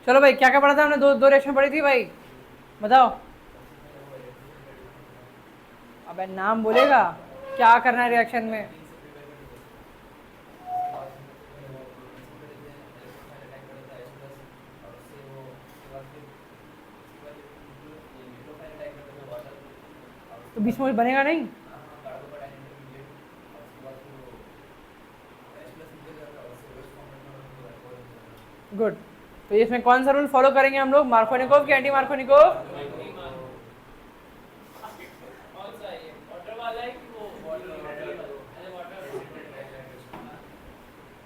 चलो भाई, क्या क्या पढ़ा था हमने? दो रिएक्शन पढ़ी थी भाई, बताओ। अबे नाम बोलेगा, क्या करना है रिएक्शन में? तो बीच में कुछ बनेगा नहीं। गुड। तो इसमें कौन सा रूल फॉलो करेंगे हम लोग, मार्कोनिकोव कि एंटी मार्कोनिकोव?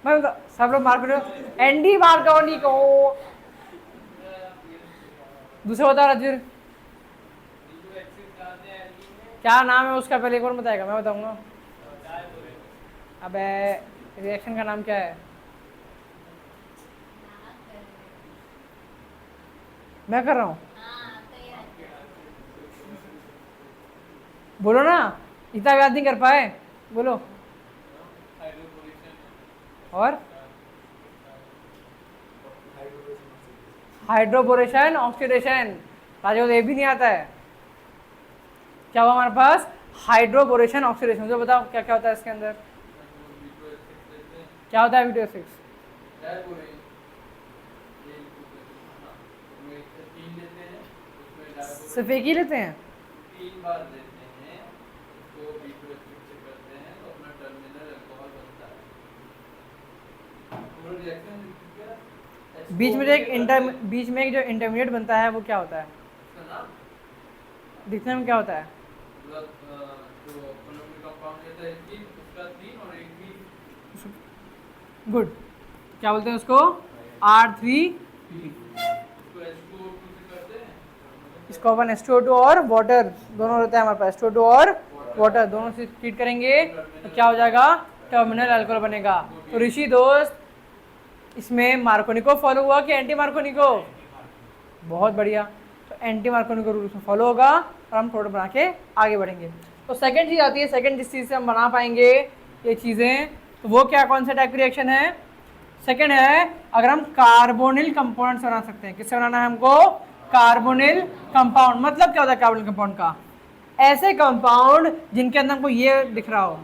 मैं सब लोग मार्कोनिकोव, एंटी मार्कोनिकोव। दूसरा बता राजवीर, क्या नाम है उसका? पहले एक और बताएगा, मैं बताऊंगा। अबे रिएक्शन का नाम क्या है? मैं कर रहा हूँ, बोलो ना, इतना याद नहीं कर पाए, बोलो। और हाइड्रोबोरेशन ऑक्सीडेशन। राजू ये भी नहीं आता है। क्या हुआ हमारे पास? Hydroboration oxidation. जो बताओ क्या क्या होता है इसके अंदर? क्या होता है V2H6? सिर्फ एक ही लेते हैं? बीच में एक जो इंटरमीडिएट बनता है वो क्या होता है? दिखने में क्या होता है? गुड। क्या बोलते हैं उसको? R3। इसको अपन H2O2 और वाटर दोनों रहता है हमारे पास, H2O2 और वाटर दोनों से ट्रीट करेंगे तो क्या हो जाएगा? टर्मिनल अल्कोहल बनेगा। तो ऋषि दोस्त, इसमें मार्कोनिको फॉलो हुआ कि एंटी मार्कोनिको? बहुत बढ़िया। तो एंटी मार्कोनिको रूल उसमें फॉलो होगा और हम प्रोडक्ट बना के आगे बढ़ेंगे। तो सेकंड चीज़ आती है, सेकंड जिस चीज़ से हम बना पाएंगे ये चीज़ें, तो वो क्या, कौन सा टाइप की रिएक्शन है? सेकंड है, अगर हम कार्बोनिल कंपाउंड बना सकते हैं। किससे बनाना है हमको? Carbonyl compound. मतलब क्या होता है कार्बोनिल कंपाउंड का? ऐसे कंपाउंड जिनके अंदर हमको ये दिख रहा हो,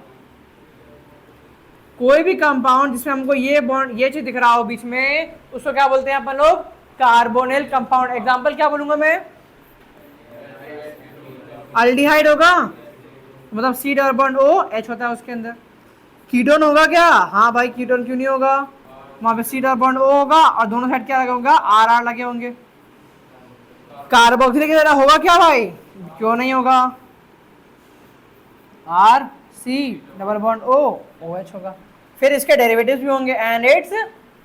कोई भी कंपाउंड जिसमें हमको ये बॉन्ड, ये चीज दिख रहा हो बीच में, उसको क्या बोलते हैं अपन लोग? Carbonyl compound. एग्जांपल क्या बोलूंगा मैं? अल्डिहाइड होगा, मतलब C डबल बॉन्ड OH होता है उसके अंदर। कीटोन होगा क्या? हाँ भाई, कीटोन क्यों नहीं होगा? वहां पे C डबल बॉन्ड O होगा और दोनों साइड क्या लगे होगा? RR लगे होंगे। कार्बोक्सिलिक की तरह होगा क्या भाई? क्यों नहीं होगा? RC डबल बॉन्ड OH होगा। फिर इसके डेरिवेटिव्स भी होंगे एंड इट्स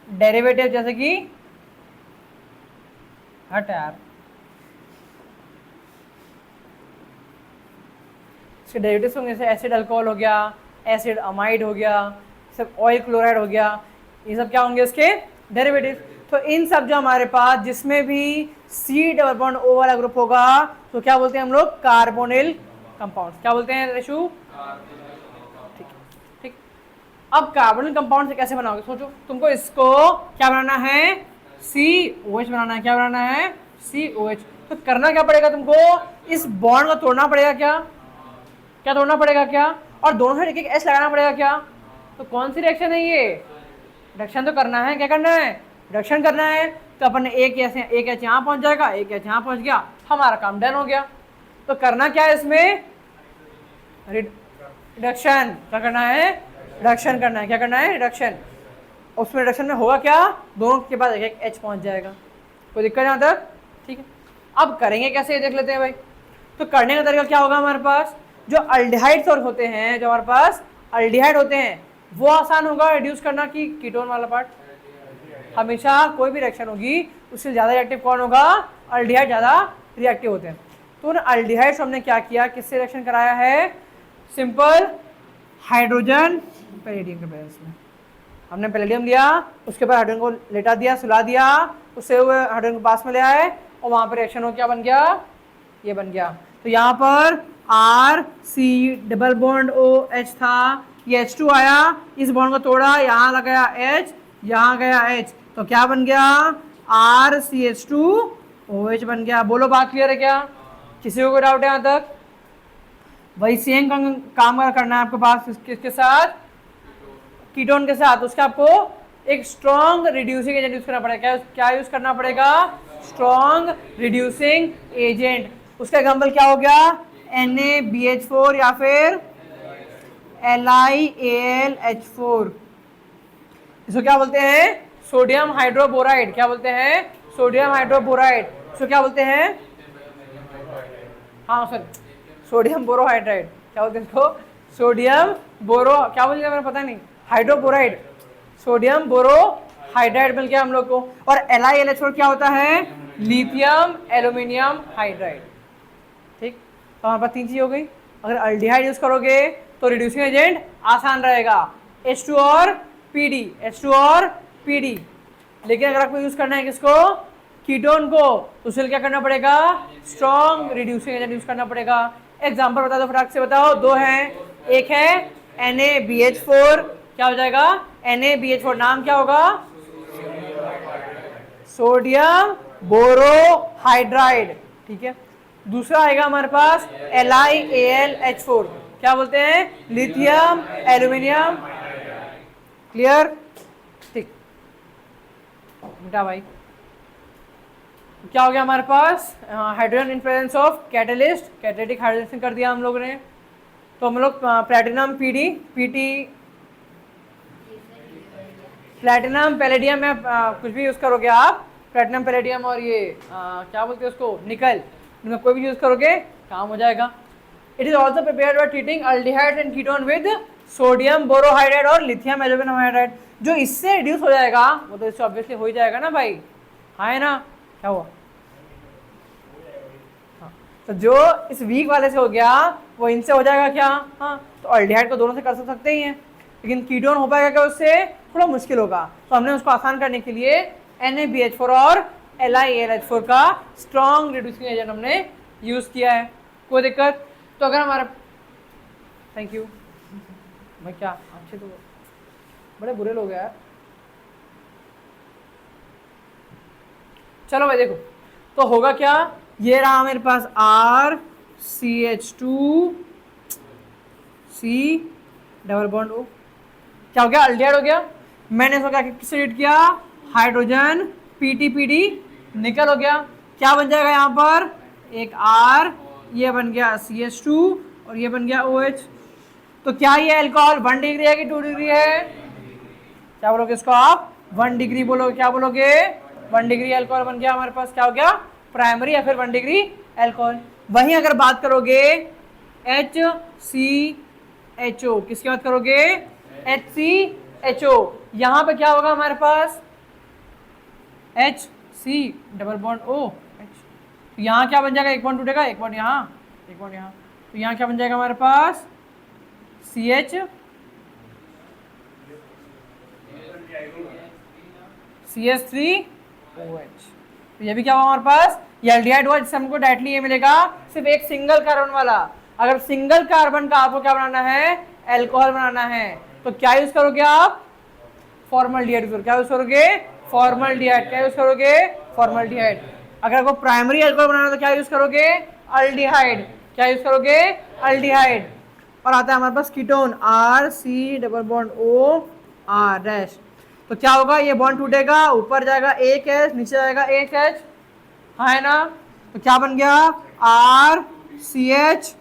डेरिवेटिव, जैसे कि हट यार, इसके डेरिवेटिव्स होंगे, जैसे एसिड अल्कोहल हो गया, एसिड अमाइड हो गया, सब ऑयल क्लोराइड हो गया, ये सब क्या होंगे इसके डेरिवेटिव। तो इन सब जो हमारे पास जिसमें भी C डबल बॉन्ड O वाला ग्रुप होगा तो क्या बोलते हैं हम लोग? Carbonyl compound. क्या बोलते हैं रेशु? ठीक ठीक। अब कार्बोनिल कंपाउंड से कैसे बनाओगे? सोचो, तुमको इसको क्या बनाना है? COH बनाना है। क्या बनाना है? COH। तो करना क्या पड़ेगा तुमको? इस बॉन्ड को तोड़ना पड़ेगा क्या? क्या तोड़ना पड़ेगा क्या? और दोनों साइड एक एक H लगाना पड़ेगा क्या? तो कौन सी रिएक्शन है ये? रिडक्शन तो करना है। क्या करना है? रिडक्शन करना है। तो अपन ने एक H यहाँ पहुंच जाएगा, एक H यहाँ पहुंच गया, हमारा काम डन हो गया। तो करना क्या है इसमें? रिडक्शन। क्या करना है? रिडक्शन करना है। क्या करना है? रिडक्शन। उसमें रिडक्शन में होगा क्या? दोनों के पास एक एक H पहुंच जाएगा। कोई दिक्कत यहाँ तक? ठीक है। अब करेंगे कैसे ये देख लेते हैं भाई। तो करने का तरीका क्या होगा हमारे पास? जो अल्डिहाइड सोर्स होते हैं, जो हमारे पास अल्डिहाइड होते हैं, वो आसान होगा रिड्यूस करना कि कीटोन वाला पार्ट? हमेशा कोई भी रिएक्शन होगी उससे ज़्यादा रिएक्टिव कौन होगा? अल्डिहाइड ज़्यादा रिएक्टिव होते हैं। तो उन अल्डिहाइड्स हमने क्या किया, किससे रिएक्शन कराया है? सिंपल हाइड्रोजन पैलेडियम के बेस में हमने पैलेडियम लिया, उसके बाद हाइड्रोजन को लेटा दिया, सुला दिया, उससे हुए हाइड्रोजन को पास में ले आए और वहाँ पर रिएक्शन हो क्या बन गया? ये बन गया। तो यहाँ पर RC डबल बॉन्ड OH था, ये H2 आया, इस बॉन्ड को तोड़ा, यहाँ लगाया H, यहाँ गया H, तो क्या बन गया? RCH2OH बन गया। बोलो बात क्लियर है क्या? किसी को कोई डाउट है यहाँ तक? वही सेम काम करना है आपके पास किसके साथ? कीटोन के साथ। उसका आपको एक स्ट्रॉन्ग रिड्यूसिंग एजेंट यूज करना पड़ेगा। क्या यूज करना पड़ेगा? Strong reducing agent. उसका एग्जाम्पल क्या हो गया? NaBH4 या फिर LiAlH4। इसको क्या बोलते हैं? सोडियम हाइड्रोबोराइड। क्या बोलते हैं? सोडियम हाइड्रोबोराइड। इसको क्या बोलते हैं? हाँ सर, सोडियम बोरोहाइड्राइड। क्या बोलते हैं इसको? सोडियम बोरो, क्या बोलते हैं मेरे पता नहीं, हाइड्रोबोराइड। सोडियम बोरोहाइड्राइड मिल गया हम लोग को। और LiLH4 क्या होता है? Lithium aluminium hydride. ठीक, तो हमारे पास 3 चीज हो गई। अगर अल्डिहाइड यूज करोगे तो रिड्यूसिंग एजेंट आसान रहेगा, H2 और PD, H2 और PD। लेकिन अगर आपको यूज करना है किसको? कीटोन को, तो उसके लिए क्या करना पड़ेगा? स्ट्रॉन्ग रिड्यूसिंग एजेंट यूज करना पड़ेगा। एग्जांपल बता दो, फटाक से बताओ। 2 हैं, एक है NaBH4, क्या हो जाएगा? NaBH4 नाम क्या होगा? Sodium borohydride. ठीक है। दूसरा आएगा हमारे पास LiAlH4, क्या बोलते हैं? Lithium aluminium. क्लियर? ठीक, बेटा भाई क्या हो गया हमारे पास? Hydrogen in presence of catalyst, catalytic hydrogen कर दिया हम लोगों ने। तो हम लोग प्लैटिनम PT प्लैटिनम पैलेडियम में कुछ भी यूज करोगे आप, प्लैटिनम पैलेडियम और ये क्या बोलते हैं उसको, निकल, इनमें कोई भी यूज करोगे काम हो जाएगा। It is also prepared by treating aldehyde and ketone with sodium borohydride और लिथियम एल्यूमिनियम हाइड्राइड। जो इससे रिड्यूस हो जाएगा वो तो इससे ऑब्वियसली हो ही जाएगा ना भाई, हाँ है ना? क्या हुआ? हाँ, तो जो इस वीक वाले से हो गया वो इनसे हो जाएगा क्या? हाँ, तो अल्डिहाइड को दोनों से कर सकते ही हैं, लेकिन कीटोन हो पाएगा क्या उससे? थोड़ा मुश्किल होगा। तो हमने उसको आसान करने के लिए NaBH4 और LiAlH4 का स्ट्रॉन्ग रिड्यूसिंग एजेंट हमने यूज किया है। कोई दिक्कत? तो अगर हमारा, थैंक यू भाई, क्या अच्छे तो बड़े बुरे लोग हैं यार। चलो भाई देखो, तो होगा क्या? ये रहा मेरे पास RCH2C डबल बॉन्ड O, क्या हो गया? अल्डिहाइड हो गया। मैंने इसको क्या किससे रीड किया? हाइड्रोजन PTPD, निकल हो गया। क्या बन जाएगा यहाँ पर? एक R, ये बन गया CH2 और ये बन गया OH। तो क्या ये अल्कोहल 1 डिग्री है कि 2 डिग्री है? क्या बोलोगे इसको आप? 1 डिग्री बोलोगे। क्या बोलोगे? 1 डिग्री अल्कोहल बन गया हमारे पास। क्या हो गया? प्राइमरी या फिर 1 डिग्री अल्कोहल। वहीं अगर बात करोगे HCHO, किसकी बात करोगे? HCHO, यहां पे क्या होगा हमारे पास? HC double bond O H। तो यहाँ क्या बन जाएगा? एक बॉन्ड टूटेगा, एक बॉन्ड यहाँ, एक बॉन्ड यहाँ। तो यहाँ क्या बन जाएगा हमारे पास? CH CH3OH। तो ये भी क्या हुआ हमारे पास? ये एल्डिहाइड हुआ, जिससे हमको डायरेक्टली ये मिलेगा सिर्फ एक सिंगल कार्बन वाला। अगर सिंगल कार्बन का आपको क्या बनाना है? अल्कोहल बनाना है, तो क्या यूज करोगे आप? फॉर्मल्डिहाइड। क्या यूज करोगे? फॉर्मल्डिहाइड। क्या यूज करोगे? फॉर्मल्डिहाइड। अगर आपको प्राइमरी अल्कोहल बनाना है तो क्या यूज करोगे? अल्डिहाइड। क्या यूज करोगे? अल्डिहाइड। और आता है हमारे पास ketone RC double bond O R dash. तो क्या होगा? ये बॉन्ड टूटेगा, ऊपर जाएगा एक H, नीचे जाएगा एक H, हाँ है ना? तो क्या बन गया? RCH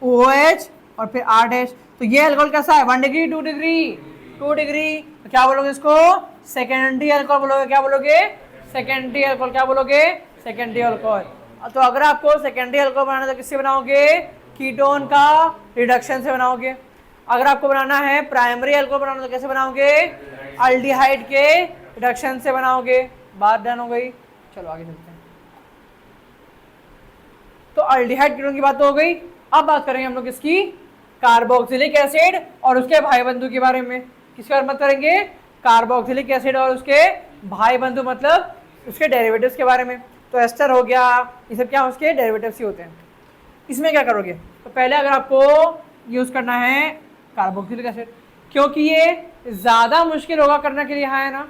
OH और फिर R डैश। तो ये अल्कोहल कैसा है? 1 डिग्री, 2 डिग्री? 2 डिग्री। तो क्या बोलोगे इसको? सेकेंडरी अल्कोहल बोलोगे। क्या बोलोगे? Secondary alcohol. क्या बोलोगे? Secondary alcohol. तो अगर आपको सेकेंडरी अल्कोहल बनाना है तो किससे बनाओगे? कीटोन का रिडक्शन से बनाओगे। अगर आपको बनाना है प्राइमरी अल्कोहल बनाना तो कैसे बनाओगे? अल्डिहाइड के रिडक्शन से बनाओगे। बात डन हो गई। चलो आगे चलते हैं। तो अल्डिहाइड कीटोन की बात तो हो गई। अब बात करेंगे हम लोग इसकी कार्बोक्सिलिक एसिड और उसके भाई बंधु के बारे में। किसके बारे में बात करेंगे? कार्बोक्सिलिक एसिड और उसके भाई बंधु, मतलब उसके डेरिवेटिव्स के बारे में। तो एस्टर हो गया, ये सब क्या उसके डेरिवेटिव्स ही होते हैं। इसमें क्या करोगे? तो पहले अगर आपको यूज करना है कार्बोक्सिलिक एसिड, क्योंकि ये ज्यादा मुश्किल होगा करने के लिए, हाँ है ना?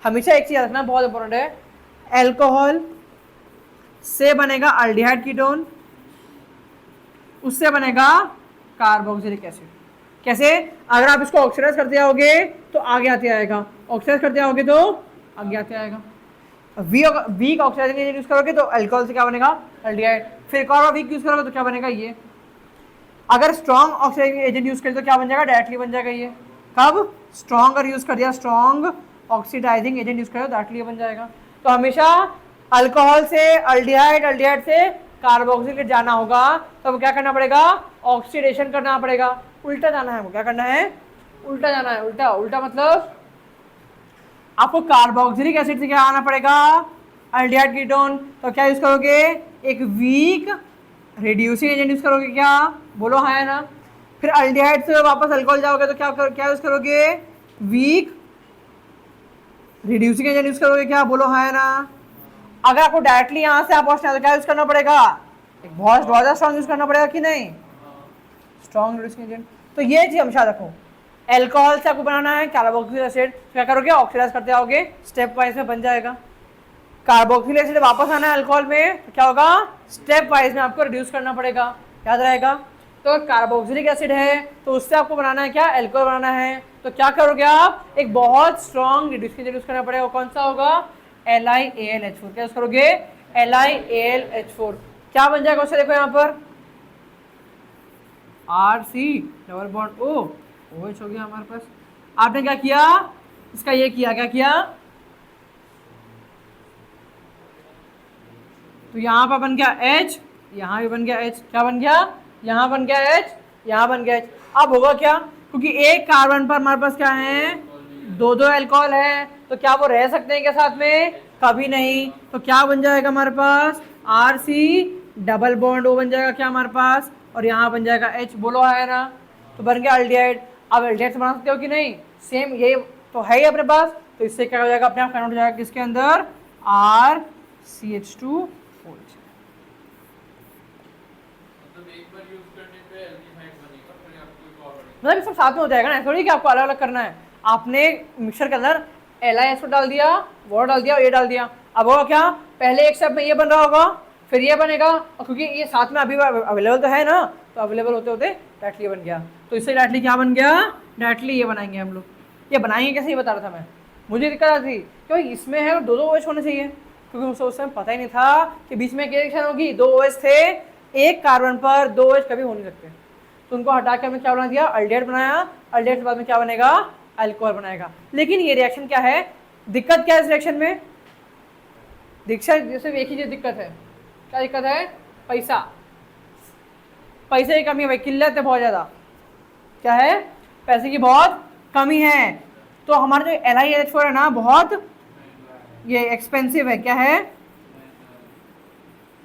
हमेशा एक चीज याद रखना, बहुत इंपॉर्टेंट है, एल्कोहल से बनेगा अल्डिहाइड कीटोन, उससे बनेगा कार्बोक्सिलिक एसिड। कैसे? अगर आप इसको ऑक्सीडाइज करते जाओगे तो आगे आते आएगा, ऑक्सीडाइज करते जाओगे तो आगे आते आएगा। वीक ऑक्सीडाइजिंग एजेंट यूज करोगे तो अल्कोहल से क्या बनेगा? अल्डिहाइड। फिर एक और वीक यूज करोगे तो क्या बनेगा? ये। अगर स्ट्रॉन्ग ऑक्सीडाइजिंग एजेंट यूज करें तो क्या बन जाएगा? डायरेक्टली बन जाएगा ये। कब? स्ट्रॉन्ग अगर यूज कर दिया, स्ट्रॉन्ग ऑक्सीडाइजिंग एजेंट यूज करो डायरेक्टली बन जाएगा। तो हमेशा अल्कोहल से अल्डिहाइड, अल्डिहाइड से कार्बोक्सिलेट जाना होगा, तो क्या करना पड़ेगा? ऑक्सीडेशन करना पड़ेगा, उल्टा जाना है। क्या करना है? उल्टा जाना है। उल्टा उल्टा मतलब आपको कार्बोक्सिलिक एसिड से क्या आना पड़ेगा? Aldehyde ketone. तो क्या यूज करोगे? एक वीक रिड्यूसिंग एजेंट यूज करोगे। क्या बोलो? हाँ है ना? फिर अल्डिहाइड से वापस अल्कोहल जाओगे तो क्या यूज करोगे? वीक रिड्यूसिंग एजेंट यूज करोगे। क्या बोलो? हाँ है ना? अगर आपको डायरेक्टली यहां से आप पहुंचना है तो क्या यूज करना पड़ेगा? एक बहुत ज्यादा स्ट्रॉन्ग यूज करना पड़ेगा कि नहीं? Strong reducing agent. तो ये चीज हमेशा रखो, एल्कोहल से आपको बनाना है कार्बोक्सिलिक एसिड, क्या करोगे? ऑक्सीडाइज करते आओगे, स्टेप वाइज में बन जाएगा। कार्बोक्सिलिक एसिड वापस आना है अल्कोहल में तो क्या होगा? स्टेप वाइज में आपको रिड्यूस करना पड़ेगा, याद रहेगा। तो कार्बोक्सिलिक एसिड है तो उससे आपको बनाना है क्या? अल्कोहल बनाना है। तो क्या करोगे आप? एक बहुत स्ट्रॉन्ग रिड्यूसिंग एजेंट यूज करना पड़ेगा। कौन सा होगा? LiAlH4। क्या यूज करोगे? LiAlH4। क्या बन जाएगा उससे? देखो यहाँ पर RC double bond O, OH हो गया हमारे पास। आपने क्या किया? इसका ये किया, क्या किया? तो यहाँ पर बन गया H, यहाँ भी बन गया H। क्या बन गया? यहाँ बन गया H, यहाँ बन गया H। अब होगा क्या? क्योंकि एक कार्बन पर हमारे पास क्या है? दो दो अल्कोहल है, तो क्या वो रह सकते हैं क्या साथ में? कभी नहीं। तो क्या बन जाएगा हमारे पास? RC डबल बॉन्ड O बन जाएगा क्या हमारे पास? और यहाँ बन जाएगा H। बोलो है ना? तो बन गया अल्डिहाइड। अब अल्डिहाइड से बना सकते हो कि नहीं? सेम ये तो है ही अपने पास, तो इससे क्या हो जाएगा? अपने आप कन्वर्ट हो जाएगा किसके अंदर? RCH2। मतलब सब साथ में हो जाएगा ना, थोड़ी कि आपको अलग अलग करना है। आपने मिक्सर के अंदर LiS डाल दिया, वाटर डाल दिया और ये डाल दिया। अब होगा क्या? पहले एक स्टेप में ये बन रहा होगा, फिर ये बनेगा, और क्योंकि ये साथ में अभी अवेलेबल तो है ना, तो अवेलेबल होते होते डायरेक्टली बन गया। तो इससे डायरेक्टली क्या बन गया? डायरेक्टली ये बनाएंगे हम लोग। ये बनाएंगे कैसे ये बता रहा था मैं, मुझे दिक्कत आती थी क्योंकि इसमें है दो OH होने चाहिए, क्योंकि उस समय पता ही नहीं था कि बीच में क्या रिएक्शन होगी। दो OH थे, एक कार्बन पर दो OH कभी हो नहीं सकते, तो उनको हटा के हमें क्या बना दिया? अल्डिहाइड बनाया। अल्डिहाइड के बाद में क्या बनेगा? अल्कोहल बनाएगा। लेकिन ये रिएक्शन क्या है? दिक्कत क्या है इस रिएक्शन में? दिक्कत जैसे एक ही दिक्कत है। क्या दिक्कत है? पैसा, पैसे की कमी है भाई, किल्लत है बहुत ज़्यादा। क्या है? पैसे की बहुत कमी है। तो हमारा जो LiAlH4 है ना, बहुत ये एक्सपेंसिव है। क्या है?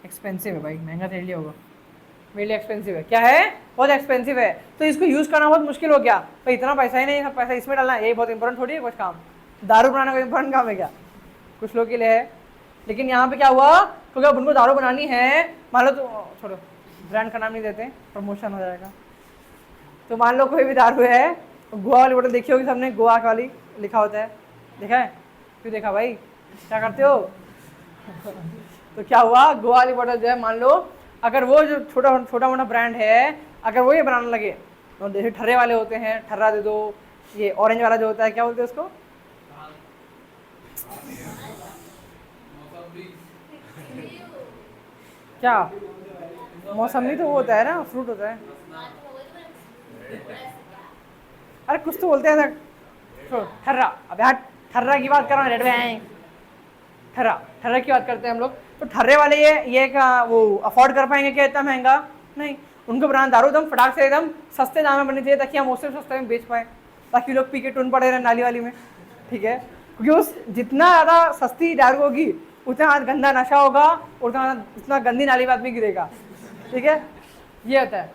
एक्सपेंसिव है भाई, महंगा तेरे लिए होगा, मेरे लिए एक्सपेंसिव है। क्या है? बहुत एक्सपेंसिव है। तो इसको यूज़ करना बहुत मुश्किल हो गया भाई, इतना पैसा ही नहीं, सब पैसा इसमें डालना है, यही बहुत इंपॉर्टेंट थोड़ी है कुछ काम। दारू बनाना कोई इंपॉर्टेंट काम है क्या? कुछ लोग के लिए है, लेकिन यहाँ पे क्या हुआ? क्योंकि अब उनको दारू बनानी है, मान लो तो छोड़ो, ब्रांड का नाम नहीं देते, प्रमोशन हो जाएगा। तो मान लो कोई भी दारू है, तो गोवा वाली बोतल देखी होगी सबने, गोवा वाली लिखा होता है, देखा है? क्यों देखा भाई? क्या करते हो? तो क्या हुआ? गोवा वाली बोतल जो है, मान लो अगर वो जो छोटा मोटा ब्रांड है, अगर वो ये बनाने लगे, तो जैसे ठर्रे वाले होते हैं, ठर्रा दे दो, ये ऑरेंज वाला जो होता है, क्या बोलते हैं उसको? क्या? मौसमी तो वो होता है ना, फ्रूट होता है। अरे कुछ तो बोलते हैं ठर्रा। अब यार ठर्रा की बात कर रहा हूँ, रेड में ठर्रा, ठर्रा की बात करते हैं हम लोग। तो ठर्रे वाले ये का वो अफोर्ड कर पाएंगे क्या इतना महंगा? नहीं। उनको बनाना दारू एकदम फटाक से एकदम सस्ते दाम में बननी चाहिए, ताकि हम उससे सस्ते में बेच पाए, ताकि लोग पी के टून पड़े रहे नाली वाली में। ठीक है? क्योंकि उस जितना ज़्यादा सस्ती दारू होगी उतना गंदा नशा होगा, उतना गंदी नाली में आदमी गिरेगा। ठीक है? ये होता है।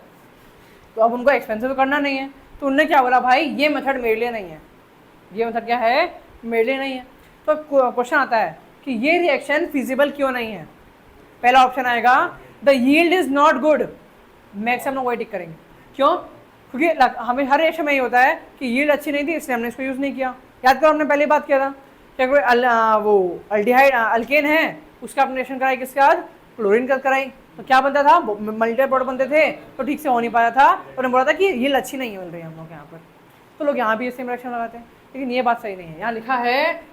तो अब उनको एक्सपेंसिव करना नहीं है, तो उनने क्या बोला? भाई ये मेथड मेरे लिए नहीं है। ये मेथड क्या है? मेरे लिए नहीं है। तो क्वेश्चन आता है कि ये रिएक्शन फिजिबल क्यों नहीं है? पहला ऑप्शन आएगा the yield is not good. Max हम लोग वही टिक करेंगे। क्यों? क्योंकि हमें हर रिएक्शन में ये होता है कि यील्ड अच्छी नहीं थी, इसलिए हमने इसको यूज़ नहीं किया। याद करो हमने पहले बात किया था क्या कोई वो अल्डिहाइड अल्केन है, उसका आपने रिएक्शन कराई किसके साथ, क्लोरीन का कराई, तो क्या बनता था, मल्टीपल प्रोडक्ट बनते थे, तो ठीक से हो नहीं पाया था, और बोला था कि ये अच्छी नहीं मिल रही है हम लोग यहाँ पर, तो लोग यहाँ भी सेम रिएक्शन लगाते हैं, लेकिन ये बात सही नहीं है। यहाँ लिखा है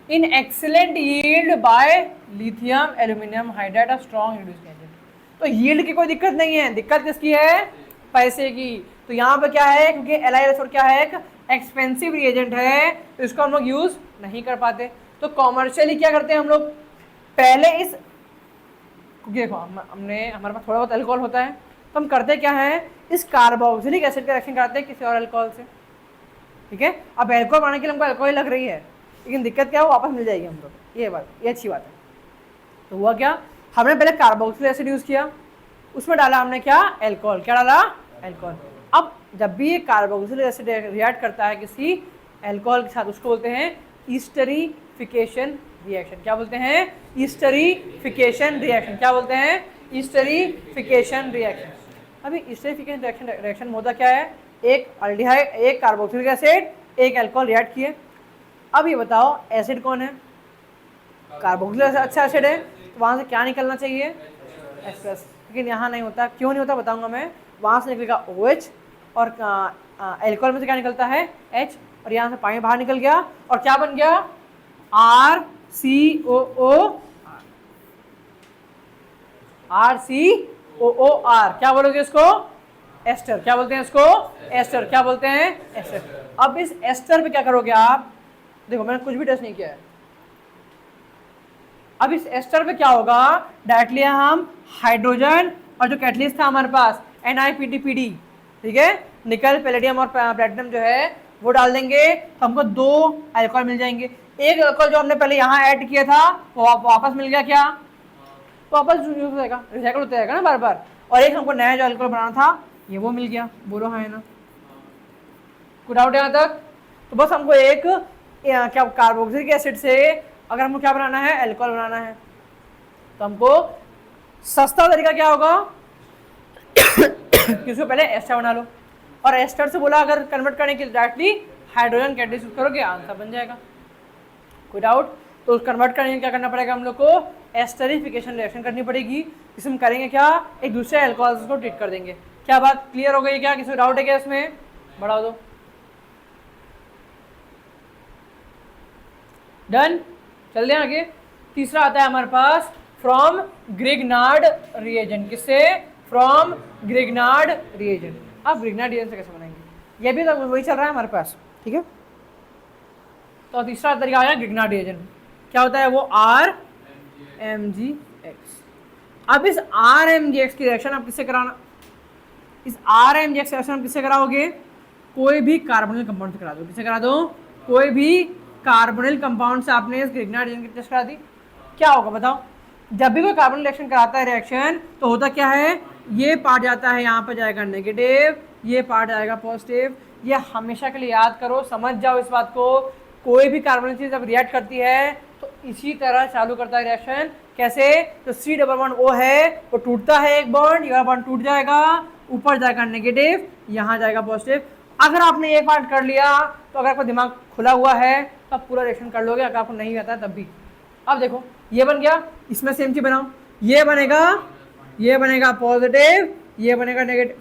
in excellent yield by lithium aluminium hydride a strong reducing agent, तो यील्ड की कोई दिक्कत नहीं है, दिक्कत किसकी है, पैसे की। तो यहाँ पे क्या है, क्योंकि एल क्या है, एक एक्सपेंसिव रिएजेंट है, तो इसको हम लोग यूज नहीं कर पाते। तो कॉमर्शियली क्या करते हैं हम लोग, पहले इस, क्योंकि देखो हमने हमारे पास थोड़ा बहुत अल्कोहल होता है, तो हम करते क्या है, इस कार्बोक्सिलिक एसिड का रिएक्शन कराते हैं किसी और अल्कोहल से, ठीक है। अब अल्कोहल बनाने के लिए हमको अल्कोहल लग रही है, लेकिन दिक्कत क्या है, वो वापस मिल जाएगी हम लोग, ये बात, ये अच्छी बात है। तो हुआ क्या, हमने पहले कार्बोक्सिलिक एसिड यूज किया, उसमें डाला हमने क्या, अल्कोहल, क्या डाला, अल्कोहल। अब जब भी ये कार्बोक्सिलिक एसिड रिएक्ट करता है किसी अल्कोहल के साथ, उसको बोलते हैं ईस्टरीफिकेशन रिएक्शन। क्या बोलते हैं, ईस्टरीफिकेशन रिएक्शन। क्या बोलते हैं, ईस्टरीफिकेशन रिएक्शन। अभी ईस्टरीफिकेशन रिएक्शन में होता क्या है, एक अल्डिहाइड, एक कार्बोक्सिलिक एसिड, एक अल्कोहल रिएक्ट किए। अब ये बताओ एसिड कौन है, कार्बोक्सिलिक एसिड अच्छा एसिड है, तो वहाँ से क्या निकलना चाहिए, H+, लेकिन यहाँ नहीं होता। क्यों नहीं होता बताऊंगा मैं। वहाँ से निकलेगा OH, और अल्कोहल में से क्या निकलता है, H, और यहाँ से पानी बाहर निकल गया, और क्या बन गया, RCOOR। क्या बोलोगे इसको, एस्टर। क्या बोलते हैं इसको, एस्टर। क्या बोलते हैं, एस्टर। अब इस एस्टर पे क्या करोगे आप, देखो मैंने कुछ भी टेस्ट नहीं किया है। अब इस एस्टर पे क्या होगा, डायरेक्टली हम हाइड्रोजन और जो कैटलिस्ट था हमारे पास NiPDPD, ठीक है, निकल, पैलेडियम और प्लेटिनम जो है वो डाल देंगे, तो हमको 2 अल्कोहल मिल जाएंगे। एक अल्कोहल जो हमने पहले यहाँ ऐड किया था वो वापस मिल गया, क्या, वापस यूज हो जाएगा, रिसाइकल होता जाएगा ना बार बार। और एक हमको नया जो अल्कोहल बनाना था ये वो मिल गया, बोलो हाँ है ना, कुछ डाउट यहाँ तक। तो बस हमको एक क्या कार्बोक्सिलिक एसिड से अगर हमको क्या बनाना है, अल्कोहल बनाना है, तो हमको सस्ता तरीका क्या होगा कि उसको पहले एस्टर बना लो, और एस्टर से बोला अगर कन्वर्ट करने के लिए डायरेक्टली हाइड्रोजन कैटलिस्ट यूज करोगे, आंसर बन जाएगा। कोई डाउट, तो कन्वर्ट करने के लिए क्या करना पड़ेगा हम लोग को, एस्टरिफिकेशन रिएक्शन करनी पड़ेगी। इसमें करेंगे क्या, एक दूसरे अल्कोहल्स को ट्रीट कर देंगे। क्या बात क्लियर हो गई क्या, किसी डाउट है क्या इसमें, बढ़ा दो। डन, चल दें आगे। तीसरा आता है हमारे पास फ्रॉम ग्रिग्नार्ड रिएजेंट। किससे, फ्रॉम ग्रिग्नार्ड रिएजेंट। अब ग्रिग्नार्ड रिएजेंट से कैसे बनाएंगे, ये भी तो वही चल रहा है हमारे पास, ठीक है। तो तीसरा तरीका आया ग्रिग्नार्ड रिएजेंट। क्या होता है वो, RMgX। अब इस RMgX की रिएक्शन आप किससे कराना, इस RMgX रिएक्शन आप किससे कराओगे, कोई भी कार्बोनिल कंपाउंड से करा दो। किससे करा दो, कोई भी कार्बोनिल कंपाउंड से आपने इस ग्रिग्नार्ड रिएजेंट की टेस्ट करा दी। क्या होगा बताओ, जब भी कोई कार्बोनिल रिएक्शन कराता है रिएक्शन, तो होता क्या है, ये पार्ट जाता है यहाँ पर जाएगा नेगेटिव, ये पार्ट जाएगा पॉजिटिव। ये हमेशा के लिए याद करो, समझ जाओ इस बात को। कोई भी कार्बोनिल चीज जब रिएक्ट करती है तो इसी तरह चालू करता है रिएक्शन। कैसे, तो C डबल बॉन्ड O है, वो टूटता है एक बॉन्ड, ये बॉन्ड टूट जाएगा, ऊपर जाएगा नेगेटिव, यहाँ जाएगा पॉजिटिव। अगर आपने ये पार्ट कर लिया तो अगर आपका दिमाग खुला हुआ है तो आप पूरा रिएक्शन कर लोगे, अगर आपको नहीं आता तब भी। अब देखो ये बन गया, इसमें सेम चीज बनाओ, ये बनेगा पॉजिटिव, ये बनेगा नेगेटिव,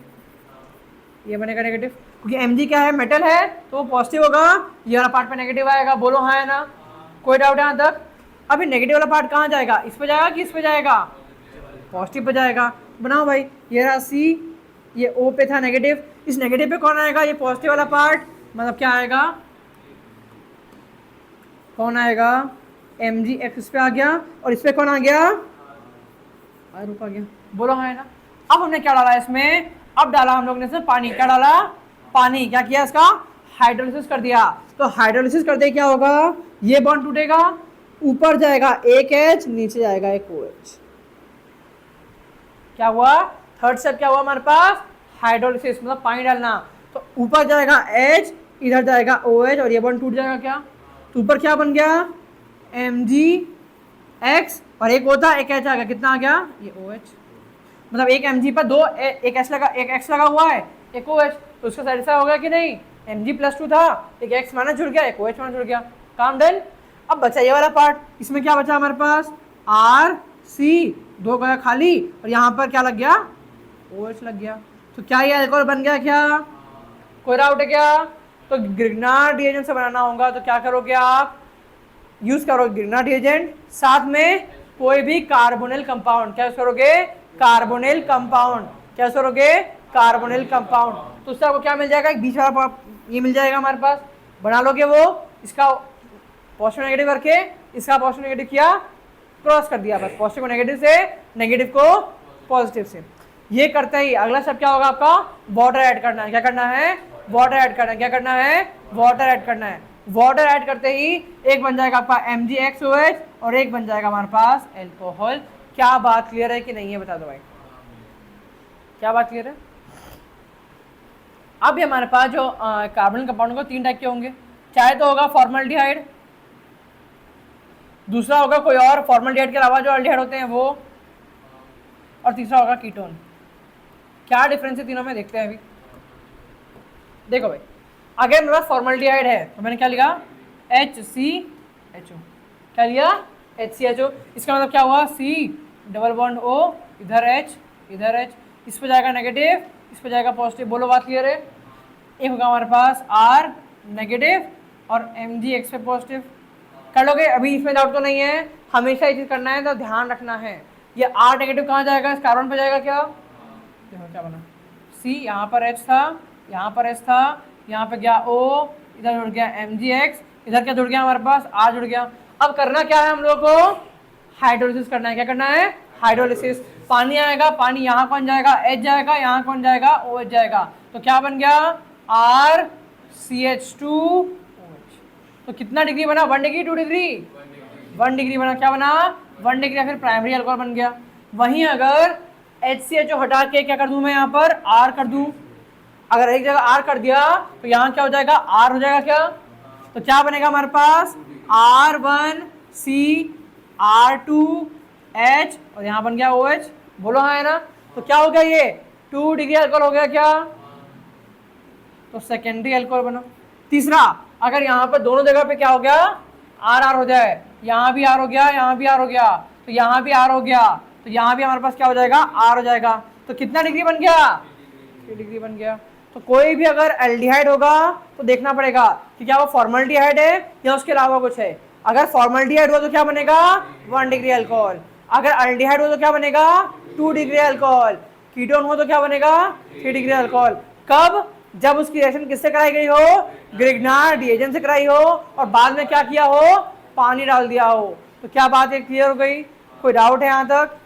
ये बनेगा नेगेटिव, क्योंकि Mg क्या है, मेटल है, तो वो पॉजिटिव होगा, ये वाला पार्ट पे नेगेटिव आएगा। बोलो हाँ है ना, कोई डाउट है यहाँ तक। अभी नेगेटिव वाला पार्ट कहाँ जाएगा, इस पे जाएगा कि इस पे जाएगा, पॉजिटिव पे जाएगा। बनाओ भाई, ये रहा C, ये O पे था नेगेटिव, इस नेगेटिव पे कौन आएगा, ये पॉजिटिव वाला पार्ट, मतलब क्या आएगा, कौन आएगा, MgX इस पे आ गया, और इस पे कौन आ गया, रुक आ गया। बोलो हाँ है ना। अब हमने क्या डाला इसमें, अब डाला हम लोग ने इसमें पानी। क्या डाला, पानी। क्या किया, इसका हाइड्रोलिसिस कर दिया। तो हाइड्रोलिसिस करते क्या होगा, ये बॉन्ड टूटेगा, ऊपर जाएगा एक H, नीचे जाएगा एक OH। क्या हुआ, थर्ड स्टेप क्या हुआ हमारे पास, हाइड्रोलिसिस, मतलब पानी डालना। तो ऊपर जाएगा H, इधर जाएगा OH, और ये बॉन्ड टूट जाएगा। क्या, तो ऊपर क्या बन गया, Mgx, और एक होता एक H आ गया, कितना आ गया, ये OH। मतलब एक Mg पर दो, एक H लगा, एक X लगा हुआ है, एक OH, तो उसका साइड ऐसा होगा कि नहीं, Mg+2 था, एक X माइनस जुड़ गया, एक OH माइनस जुड़ गया। काम डन। अब बचा ये वाला पार्ट, इसमें क्या बचा हमारे पास, आर सी, दो गया खाली, और यहाँ पर क्या लग गया, OH लग गया। तो क्या ये अल्कोहल बन गया क्या, कोई डाउट है क्या? तो ग्रिग्नार्ड रिएजेंट से बनाना होगा तो क्या करोगे आप, यूज करोगे ग्रिग्नार्ड रिएजेंट, साथ में कोई भी कार्बोनिल कंपाउंड, क्या यूज करोगे, कार्बोनिल कंपाउंड, क्या यूज करोगे, कार्बोनिल कंपाउंड। तो उससे आपको क्या मिल जाएगा, एक बीच वाला ये मिल जाएगा हमारे पास, बना लोगे वो, इसका पॉजिटिव नेगेटिव करके इसका पॉजिटिव नेगेटिव किया, क्रॉस कर दिया, बस पॉजिटिव को नेगेटिव से, नेगेटिव को पॉजिटिव से। ये करते ही अगला स्टेप क्या होगा आपका, वाटर ऐड करना है। क्या करना है, वाटर ऐड करना है। क्या करना है, वाटर ऐड करना है। वाटर ऐड करते ही एक बन जाएगा आपका MgXOH और एक बन जाएगा हमारे पास एल्कोहल। क्या बात क्लियर है कि नहीं है, बता दो भाई, क्या बात क्लियर है? अब ये हमारे पास जो कार्बन कंपाउंड को 3 टाइप के होंगे, चाहे तो होगा फॉर्मल्डिहाइड, दूसरा होगा कोई और फॉर्मल्डिहाइड के अलावा जो अल्डिहाइड होते हैं वो, और तीसरा होगा कीटोन। क्या डिफरेंस है तीनों में, देखते हैं अभी। देखो भाई, अगर मेरे पास फॉर्मल्डिहाइड है तो मैंने क्या लिखा, HCHO, क्या लिया, HCHO। इसका मतलब क्या हुआ, C डबल बॉन्ड O, इधर H, इधर H, इस पे जाएगा नेगेटिव, इस पे जाएगा पॉजिटिव। बोलो बात क्लियर है? एक होगा हमारे पास R नेगेटिव और MgX पे पॉजिटिव। कर लोगे? अभी इसमें डाउट तो नहीं है, हमेशा ये चीज करना है तो ध्यान रखना है। ये R नेगेटिव कहाँ जाएगा, इस कार्बन पे जाएगा क्या, देखो क्या बना, C, यहाँ पर H था, यहाँ पर H था, यहाँ पे गया O, इधर जुड़ गया MgX, इधर क्या जुड़ गया हमारे पास, R जुड़ गया। अब करना क्या है हम लोग को, हाइड्रोलिसिस करना है। क्या करना है, हाइड्रोलिसिस। पानी आएगा, पानी यहाँ कौन जाएगा, H जाएगा, यहाँ कौन जाएगा, OH जाएगा। तो क्या बन गया, RCH2OH। तो कितना डिग्री बना, 1 डिग्री 2 डिग्री, 1 डिग्री बना। क्या बना, 1 डिग्री, या फिर प्राइमरी अल्कोहल बन गया। वहीं अगर HCHO हटा के क्या कर दूं मैं, यहाँ पर R कर दूं, अगर एक जगह R कर दिया तो यहाँ क्या हो जाएगा, R हो जाएगा क्या, तो क्या बनेगा हमारे पास, R1C R2H और यहाँ बन गया OH। बोलो हाँ है ना? तो क्या हो गया, ये 2 डिग्री अल्कोहल हो गया क्या, तो सेकेंडरी अल्कोहल बना। तीसरा, अगर यहाँ पर दोनों जगह पे क्या हो गया, R हो जाए, यहाँ भी R हो गया, यहाँ भी R हो गया, तो यहाँ भी R हो गया, तो यहाँ भी हमारे पास क्या हो जाएगा, R हो जाएगा। तो कितना डिग्री बन गया, 3 डिग्री बन गया। तो कोई भी अगर एल्डिहाइड होगा तो देखना पड़ेगा कि क्या वो फॉर्मल्डिहाइड है या उसके अलावा कुछ है। अगर फॉर्मल्डिहाइड हो तो क्या बनेगा, 1 डिग्री अल्कोहल। अगर एल्डिहाइड हो तो क्या बनेगा, 2 डिग्री अल्कोहल। कीटोन हो तो क्या बनेगा, 3 डिग्री अल्कोहल। कब, जब उसकी रिएक्शन किससे कराई गई हो, ग्रिग्नार्ड रिएजेंट से कराई हो, और बाद में क्या किया हो, पानी डाल दिया हो। तो क्या बात है, क्लियर हो गई? कोई डाउट है यहां तक?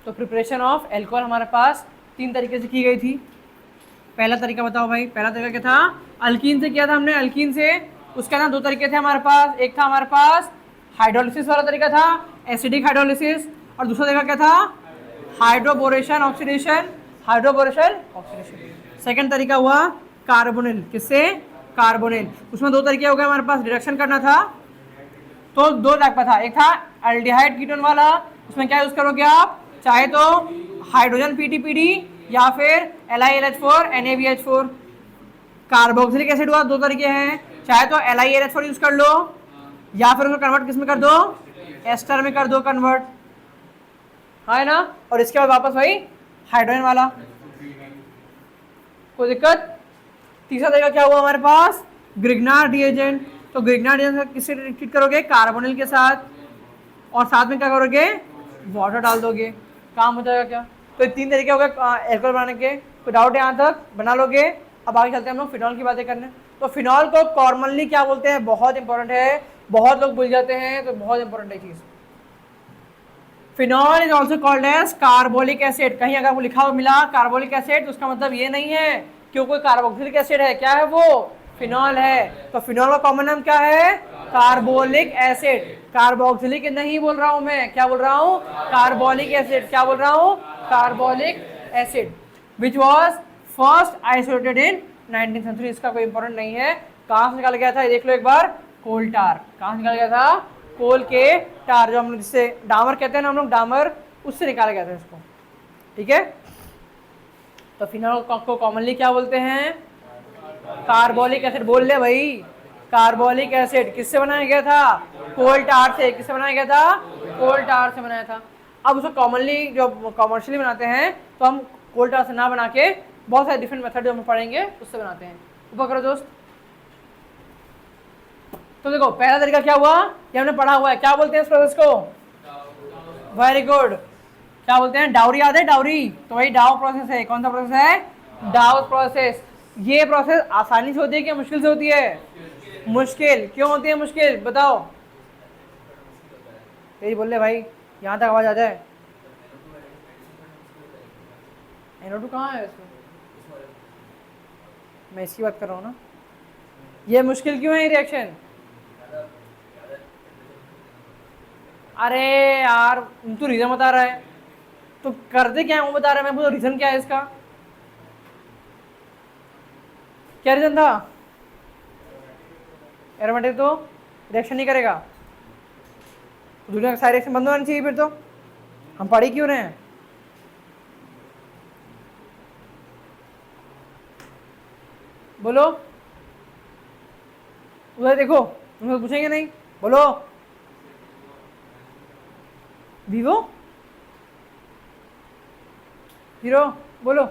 तो प्रिपरेशन ऑफ एल्कोहल हमारे पास 3 तरीके से की गई थी। पहला तरीका बताओ भाई, पहला तरीका क्या था, अल्कीन से किया था हमने, अल्कीन से। उसका ना 2 तरीके थे हमारे पास, एक था हमारे पास हाइड्रोलिसिस वाला तरीका था, एसिडिक हाइड्रोलिसिस, और दूसरा तरीका क्या था, hydroboration oxidation, hydroboration oxidation. Second तरीका हुआ कार्बोनिल, किससे, कार्बोनिल। उसमें 2 तरीके हो गए हमारे पास, रिडक्शन करना था तो 2 टाइप का था, एक था एल्डिहाइड कीटोन वाला, उसमें क्या यूज करोगे आप, चाहे तो हाइड्रोजन PTPD या फिर LiLH4 NaBH4। कार्बोक्सिलिक एसिड हुआ, 2 तरीके हैं, चाहे तो LiLH4 यूज कर लो या फिर उसको कन्वर्ट किस में कर दो, एस्टर में कर दो कन्वर्ट, है ना। और इसके बाद वापस वही हाइड्रोजन वाला, कोई दिक्कत। तीसरा तरीका क्या हुआ हमारे पास, ग्रिग्नार्ड रिएजेंट। तो ग्रिग्नार्ड रिएजेंट किससे ट्रीट करोगे, कार्बोनिल के साथ, और साथ में क्या करोगे, वाटर डाल दोगे, काम हो जाएगा क्या। तो ये 3 तरीके हो गए एल्कोहल बनाने के। तो डाउट है यहाँ तक, बना लोगे। अब आगे चलते हैं हम लोग फिनॉल की बातें करने। तो फिनॉल को कॉमनली क्या बोलते हैं, बहुत इंपॉर्टेंट है, बहुत लोग भूल जाते हैं, तो बहुत इंपॉर्टेंट है चीज। Phenol is also called as carbolic acid. कहीं अगर वो लिखा हुआ मिला कार्बोलिक एसिड तो उसका मतलब ये नहीं है कि वो कोई कार्बोक्सिलिक एसिड है, क्या है वो, फिनॉल है। तो फिनॉल का कॉमन नाम क्या है, कार्बोलिक एसिड। कार्बोक्सिलिक नहीं बोल रहा हूं मैं, क्या बोल रहा हूं, कार्बोलिक एसिड। क्या बोल रहा हूं, carbolic acid, which was first isolated in 19th century. इसका कोई इंपॉर्टेंट नहीं है। कहां से निकाला गया था, ये देख लो एक बार, कोल टार। कहां से निकाला गया था, कोल के टार, जो हम लोग जिससे डामर कहते हैं ना हम लोग, डामर, उससे निकाला गया था इसको, ठीक है। तो फिनॉल को कॉमनली क्या बोलते हैं? Carbolic acid. बोल ले भाई, कार्बोलिक एसिड किससे बनाया गया था? कोल टार से। किससे बनाया गया था? कोल टार से बनाया था। अब उसको कॉमनली जो कॉमर्शियली बनाते हैं तो हम कोल टार से ना बना के बहुत सारे डिफरेंट मेथड जो हम पढ़ेंगे उससे बनाते हैं। ऊपर करो दोस्त। तो देखो पहला तरीका क्या हुआ, ये हमने पढ़ा हुआ है। क्या बोलते हैं इस प्रोसेस को? Very good. क्या बोलते हैं? डाउरी। याद है डाउरी? तो वही डाउ प्रोसेस है। कौन सा प्रोसेस है? डाउ प्रोसेस। ये प्रोसेस आसानी से होती है क्या मुश्किल से होती है? मुश्किल। क्यों होती है मुश्किल? बताओ। तेरी बोल ले भाई, यहाँ तक आवाज आ जाए। NO2 कहाँ है इसमें? मैं इसकी बात कर रहा हूँ ना। ये मुश्किल क्यों है ये रिएक्शन? अरे यार तू रीजन बता रहा है तो करते क्या है वो बता रहा है। मैं पूछा रीजन क्या है इसका? क्या रीजन था? एरोमेटिक तो रिएक्शन नहीं करेगा। दुनिया का सारे रिएक्शन बंद होना चाहिए फिर तो हम पढ़ ही क्यों रहे हैं? बोलो। उधर देखो, तुम पूछेंगे नहीं? बोलो। वीवो हीरो बोलो।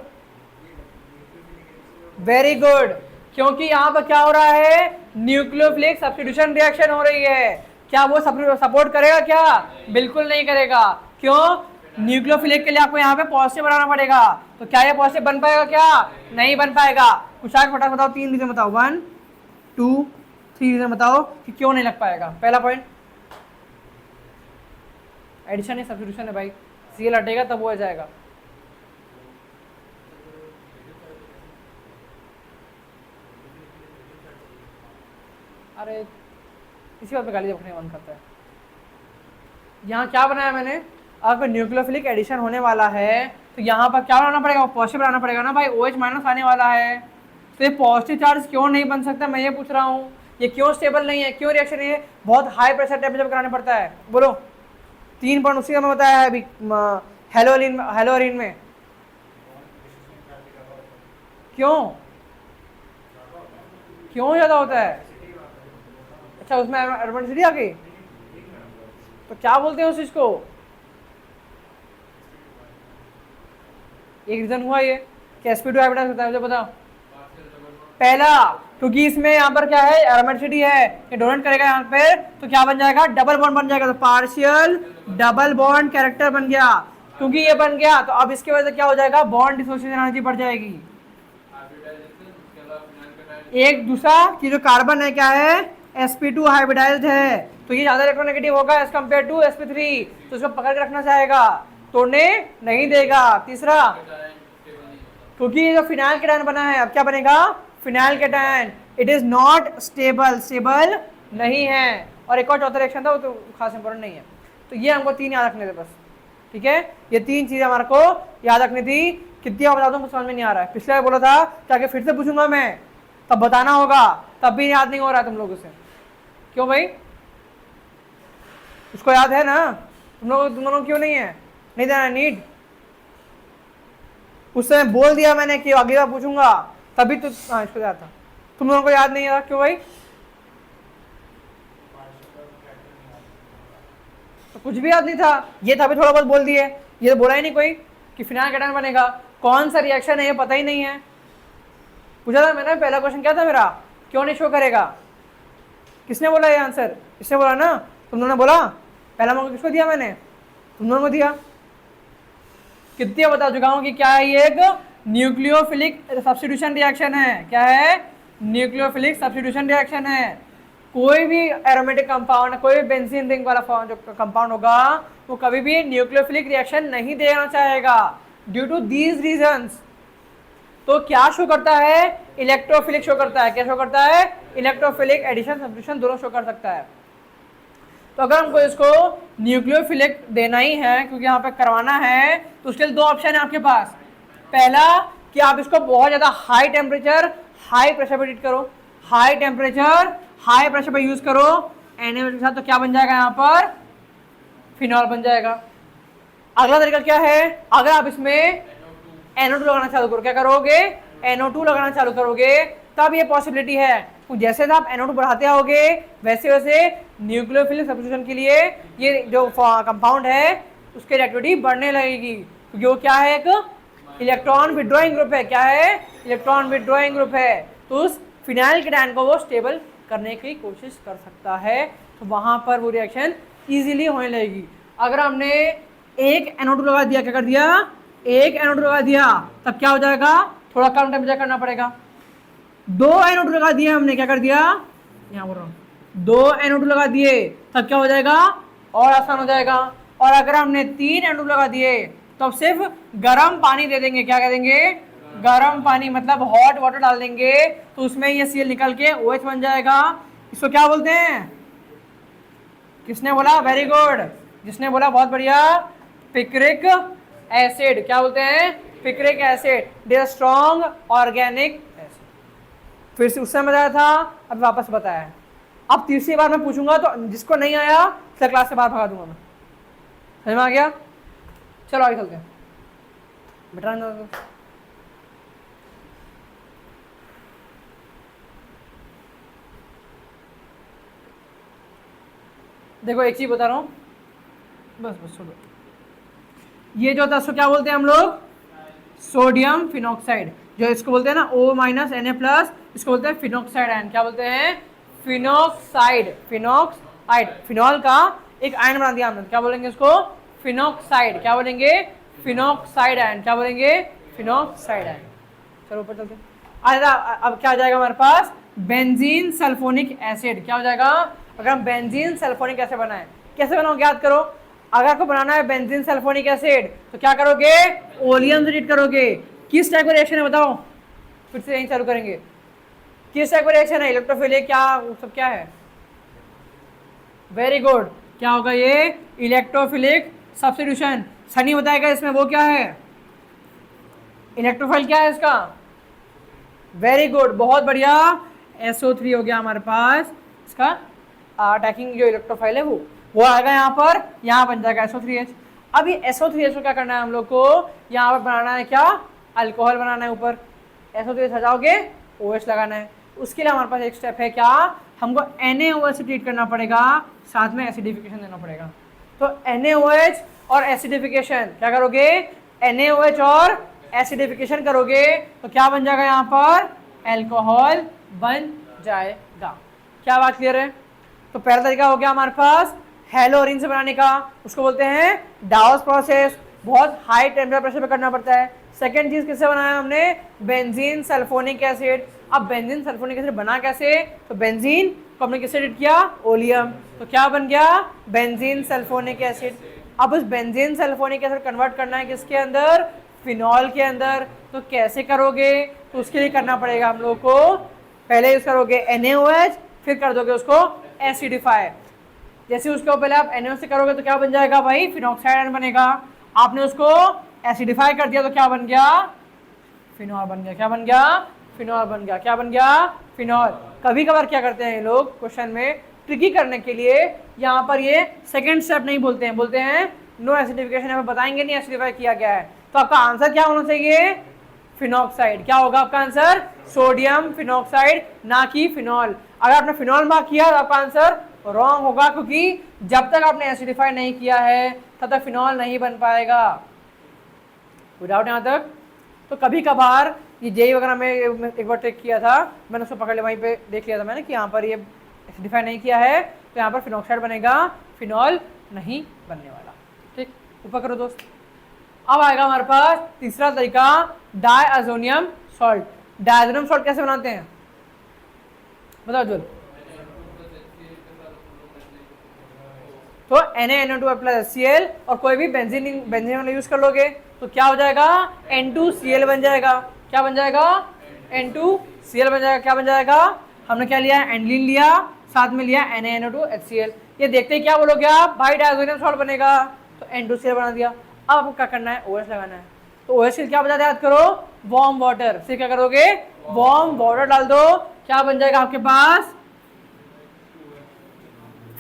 Very good. क्योंकि यहाँ पर क्या हो रहा है? न्यूक्लियोफिलिक सब्स्टिट्यूशन रिएक्शन हो रही है। क्या वो सपोर्ट करेगा? क्या बिल्कुल नहीं करेगा। क्यों? न्यूक्लियोफिलिक के लिए आपको यहाँ पे पॉजिटिव बनाना पड़ेगा। तो क्या ये पॉजिटिव बन पाएगा? क्या नहीं बन पाएगा। कुछ आगे फटाफट बताओ। 3 रीजन बताओ। 1 2 3 रीजन बताओ कि क्यों नहीं लग पाएगा। पहला पॉइंट एडिशन है, सब्स्टिट्यूशन है भाई। सीएल हटेगा तब वो आ जाएगा। अरे इसी बात पे गाली रखने का मन करता है। यहाँ क्या बनाया मैंने? अगर न्यूक्लियोफिलिक एडिशन होने वाला है तो यहाँ पर क्या बनाना पड़ेगा? पॉजिटिव बनाना पड़ेगा ना भाई। OH माइनस आने वाला है तो ये पॉजिटिव चार्ज क्यों नहीं बन सकता? मैं ये पूछ रहा हूँ। ये क्यों स्टेबल नहीं है? क्यों रिएक्शन है? बहुत हाई प्रेशर टेम्परेचर कराना पड़ता है। बोलो। 3 पॉइंट उसी का मैं बताया है अभी हेलोरीन में। क्यों क्यों ज्यादा होता है? अच्छा उसमें एरोमेटिसिटी आ गई तो क्या बोलते हैं उस चीज को? एक रीजन हुआ ये कि sp2 हाइब्रिडाइज होता है। मुझे बताओ। पहला क्योंकि इसमें यहाँ पर क्या है? एरोमेटिसिटी है। ये डोनेट करेगा यहाँ पे तो क्या बन जाएगा? डबल बॉन्ड बन जाएगा। तो पार्शियल डबल बॉन्ड कैरेक्टर बन गया। क्योंकि ये बन गया तो अब इसके वजह से क्या हो जाएगा? बॉन्ड डिसोसिएशन एनर्जी बढ़ जाएगी। एक दूसरा कि जो कार्बन है क्या है? sp2 हाइब्रिडाइज्ड है तो ये ज्यादा इलेक्ट्रोनेगेटिव होगा एज कम्पेयर टू sp3। तो इसको पकड़ के रखना चाहेगा, तोड़ने नहीं देगा। तीसरा क्योंकि ये जो फिनाइल केटायन बना है, अब क्या बनेगा? Phenyl cation. It is not stable, stable नहीं है। और एक और चौथा रिएक्शन था वो तो खास इंपॉर्टेंट नहीं है। तो ये हमको 3 याद रखने थे बस। ठीक है, ये 3 चीजें हमारे को याद रखनी थी। कितनी बार बता दूं समझ में नहीं आ रहा है। पिछले बार बोला था ताकि फिर से पूछूंगा मैं तब बताना होगा, तब भी याद नहीं हो रहा है तुम लोगों से। क्यों भाई? उसको याद है ना? तुम लोगों क्यों नहीं है? नहीं देना नीड। उस समय बोल दिया मैंने कि अगली बार पूछूंगा तभी तो। हाँ इसको याद था। तुम लोगों को याद नहीं आ रहा क्यों भाई? तो कुछ भी याद नहीं था। ये था भी थोड़ा बहुत बोल दिए। ये तो बोला ही नहीं कोई कि फिनाइल केटायन बनेगा। कौन सा रिएक्शन है ये पता ही नहीं है। पूछा था मैंने, पहला क्वेश्चन क्या था मेरा? क्यों नहीं शो करेगा? किसने बोला ये आंसर? इसने बोला ना? तुम लोगों ने बोला? पहला मौका किसको दिया मैंने? तुम लोगों को दिया। कितनी बता चुका हूं कि क्या है ये? एक न्यूक्लियोफिलिक सब्स्टिट्यूशन रिएक्शन है। क्या है? न्यूक्लियोफिलिक सब्स्टिट्यूशन रिएक्शन है। कोई भी एरोमेटिक कंपाउंड, कोई भी बेंजीन रिंग वाला जो कंपाउंड होगा वो कभी भी न्यूक्लियोफिलिक रिएक्शन नहीं देना चाहेगा ड्यू टू दीज रीजंस। तो क्या शो करता है? इलेक्ट्रोफिलिक शो करता है। क्या शो करता है? इलेक्ट्रोफिलिक एडिशन सब्स्टिट्यूशन दोनों शो कर सकता है। तो अगर हमको इसको न्यूक्लियोफिलिक देना ही है क्योंकि यहाँ पे करवाना है तो उसके लिए 2 ऑप्शन है आपके पास। पहला कि आप इसको बहुत ज़्यादा हाई टेम्परेचर हाई प्रेशर पर हीट करो, हाई टेम्परेचर हाई प्रेशर पर यूज करो NaOH के साथ। तो क्या बन जाएगा? यहाँ पर फिनॉल बन जाएगा। अगला तरीका क्या है? अगर आप इसमें NO2 लगाना चालू करो, क्या करोगे, NO2 लगाना चालू करोगे, तब ये पॉसिबिलिटी है। तो जैसे आप NO2 बढ़ाते आओगे वैसे वैसे न्यूक्लियोफिलिक सब्स्टिट्यूशन के लिए ये जो कंपाउंड है उसकी रिएक्टिविटी बढ़ने लगेगी, क्योंकि वो क्या है, एक इलेक्ट्रॉन विड्रॉइंग ग्रुप है। क्या है, इलेक्ट्रॉन विड्रॉइंग ग्रुप है। तो उस फिनाइल कीटोन को वो स्टेबल करने की कोशिश कर सकता है, तो वहां पर वो रिएक्शन इजीली होने लगेगी। अगर हमने एक NO2 लगा दिया, क्या कर दिया, एक NO2 लगा दिया, तब क्या हो जाएगा, थोड़ा कम टेम्परेचर करना पड़ेगा। 2 NO2 लगा दिए हमने, क्या कर दिया, यहाँ बोल रहा हूँ, 2 NO2 लगा दिए, तब क्या हो जाएगा, और आसान हो जाएगा। और अगर हमने 3 NO2 लगा दिए तब सिर्फ गर्म पानी दे देंगे, क्या कह देंगे, गर्म पानी, मतलब हॉट वाटर डाल देंगे, तो उसमें ये Cl निकल के OH बन जाएगा। इसको क्या बोलते हैं, किसने बोला, वेरी गुड, जिसने बोला बहुत बढ़िया, पिक्रिक एसिड। क्या बोलते हैं, पिक्रिक एसिड, दे स्ट्रॉन्ग ऑर्गेनिक एसिड। फिर से उस समय बताया था, अब वापस बताया। अब तीसरी बार मैं पूछूंगा तो जिसको नहीं आया उसे क्लास से बाहर भगा दूंगा मैं, समझ में आ गया। चलो आगे चलते हैं बेटा। देखो एक चीज बता रहा हूं, बस बस छोड़ो। ये जो था उसको क्या बोलते हैं हम लोग, सोडियम फिनॉक्साइड, जो इसको बोलते हैं ना O-Na+, इसको बोलते हैं फिनॉक्साइड आयन। क्या बोलते हैं, फिनॉक्साइड, फिनॉक्साइड, फिनॉल का एक आयन बना दिया हमने, क्या बोलेंगे इसको, फिनॉक्साइड। क्या बोलेंगे, फिनॉक्साइड आयन। क्या बोलेंगे, फिनॉक्साइड आयन। चलो ऊपर चलते हैं। अब क्या हो जाएगा हमारे पास, बेंजीन सल्फोनिक एसिड। क्या हो जाएगा, अगर हम बेंजीन सल्फोनिक एसिड बनाए, कैसे बनाओगे, याद करो। अगर आपको बनाना है बेंजीन सल्फोनिक एसिड तो क्या करोगे, ओलियम से ट्रीट करोगे। किस टाइप का रिएक्शन है बताओ, फिर से यहीं चालू करेंगे। किस टाइप का रिएक्शन है, इलेक्ट्रोफिलिक, क्या सब क्या है, वेरी गुड, क्या होगा ये, इलेक्ट्रोफिलिक सब्स्टिट्यूशन। सनी बताएगा इसमें वो क्या है, इलेक्ट्रोफाइल क्या है इसका, वेरी गुड, बहुत बढ़िया, SO3 हो गया हमारे पास। इसका अटैकिंग जो इलेक्ट्रोफाइल है वो आएगा यहाँ पर, यहाँ बन जाएगा SO3H। अब ये SO3H को क्या करना है हम लोग को, यहाँ पर बनाना है क्या, अल्कोहल बनाना है। ऊपर SO3H हटाओगे OH लगाना है। उसके लिए हमारे पास एक स्टेप है, क्या, हमको NaOH से ट्रीट करना पड़ेगा, साथ में एसिडिफिकेशन देना पड़ेगा। तो NaOH और एसिडिफिकेशन, क्या करोगे, NaOH और एसिडिफिकेशन करोगे तो क्या बन जाएगा, यहाँ पर अल्कोहल बन जाएगा। क्या बात क्लियर है। तो पहला तरीका हो गया हमारे पास हेलोरिन से बनाने का, उसको बोलते हैं डाउस प्रोसेस, बहुत हाई टेम्परेचर प्रेशर पे करना पड़ता है। सेकंड चीज किससे बनाया हमने, बेंजीन सल्फोनिक एसिड। अब बेंजीन सल्फोनिक एसिड बना कैसे, तो बेंजीन को हमने किससे ट्रीट किया, ओलियम, तो क्या बन गया, बेंजीन सल्फोनिक एसिड। अब उस बेंजीन सल्फोनिक एसिड कन्वर्ट करना है किसके अंदर, फिनॉल के अंदर। तो कैसे करोगे, तो उसके लिए करना पड़ेगा हम लोग को, पहले यूज करोगे NaOH, फिर कर दोगे उसको एसिडिफाई। जैसे उसको पहले आप NaOH से करोगे तो क्या बन जाएगा भाई, फिनॉक्साइड आयन बनेगा। आपने उसको एसिडिफाई कर दिया तो क्या बन गया, फिनॉल बन गया। क्या बन गया, फिनॉल बन गया। क्या बन गया, फिनॉल। कभी कभार क्या करते हैं ये लोग क्वेश्चन में ट्रिकी करने के लिए यहाँ पर ये सेकंड स्टेप नहीं बोलते हैं, बोलते हैं नो एसिडिफिकेशन, हमें बताएंगे नहीं एसिडिफाई किया गया है। तो आपका आंसर क्या होना चाहिए, फिनॉक्साइड। क्या होगा आपका आंसर, सोडियम फिनॉक्साइड, ना कि फिनॉल। अगर आपने फिनॉल मार्क किया तो आपका आंसर रॉन्ग होगा, क्योंकि जब तक आपने एसिडिफाई नहीं किया है तब तक फिनॉल नहीं बन पाएगा। विदाउट यहाँ तक। तो कभी कभार ये जेई वगैरह में एक बार टेक किया था, मैंने उसको पकड़ लिया, वहीं पे देख लिया था मैंने कि यहाँ पर ये एसिडिफाई नहीं किया है तो यहाँ पर फिनॉक्साइड बनेगा, फिनॉल नहीं बनने वाला। ठीक, ऊपर करो दोस्त। अब आएगा हमारे पास तीसरा तरीका, डायअज़ोनियम सॉल्ट। डायअज़ोनियम सॉल्ट कैसे बनाते हैं बताओ जुल। तो Na-NO2+HCl और कोई भी बेंजीन वाला यूज कर लोगे तो क्या हो जाएगा, N2Cl बन जाएगा। क्या बन जाएगा, N2Cl बन जाएगा। क्या बन जाएगा, हमने क्या लिया, एंडलिन लिया, साथ में लिया Na-NO2HCl। ये देखते ही क्या बोलोगे आप, भाई डायअज़ोनियम सॉल्ट बनेगा, तो N2Cl बना दिया। अब आपको क्या करना है, OH लगाना है। तो OH के क्या बता याद करो, वार्म वाटर। फिर क्या करोगे, वार्म वाटर डाल दो, क्या बन जाएगा आपके पास,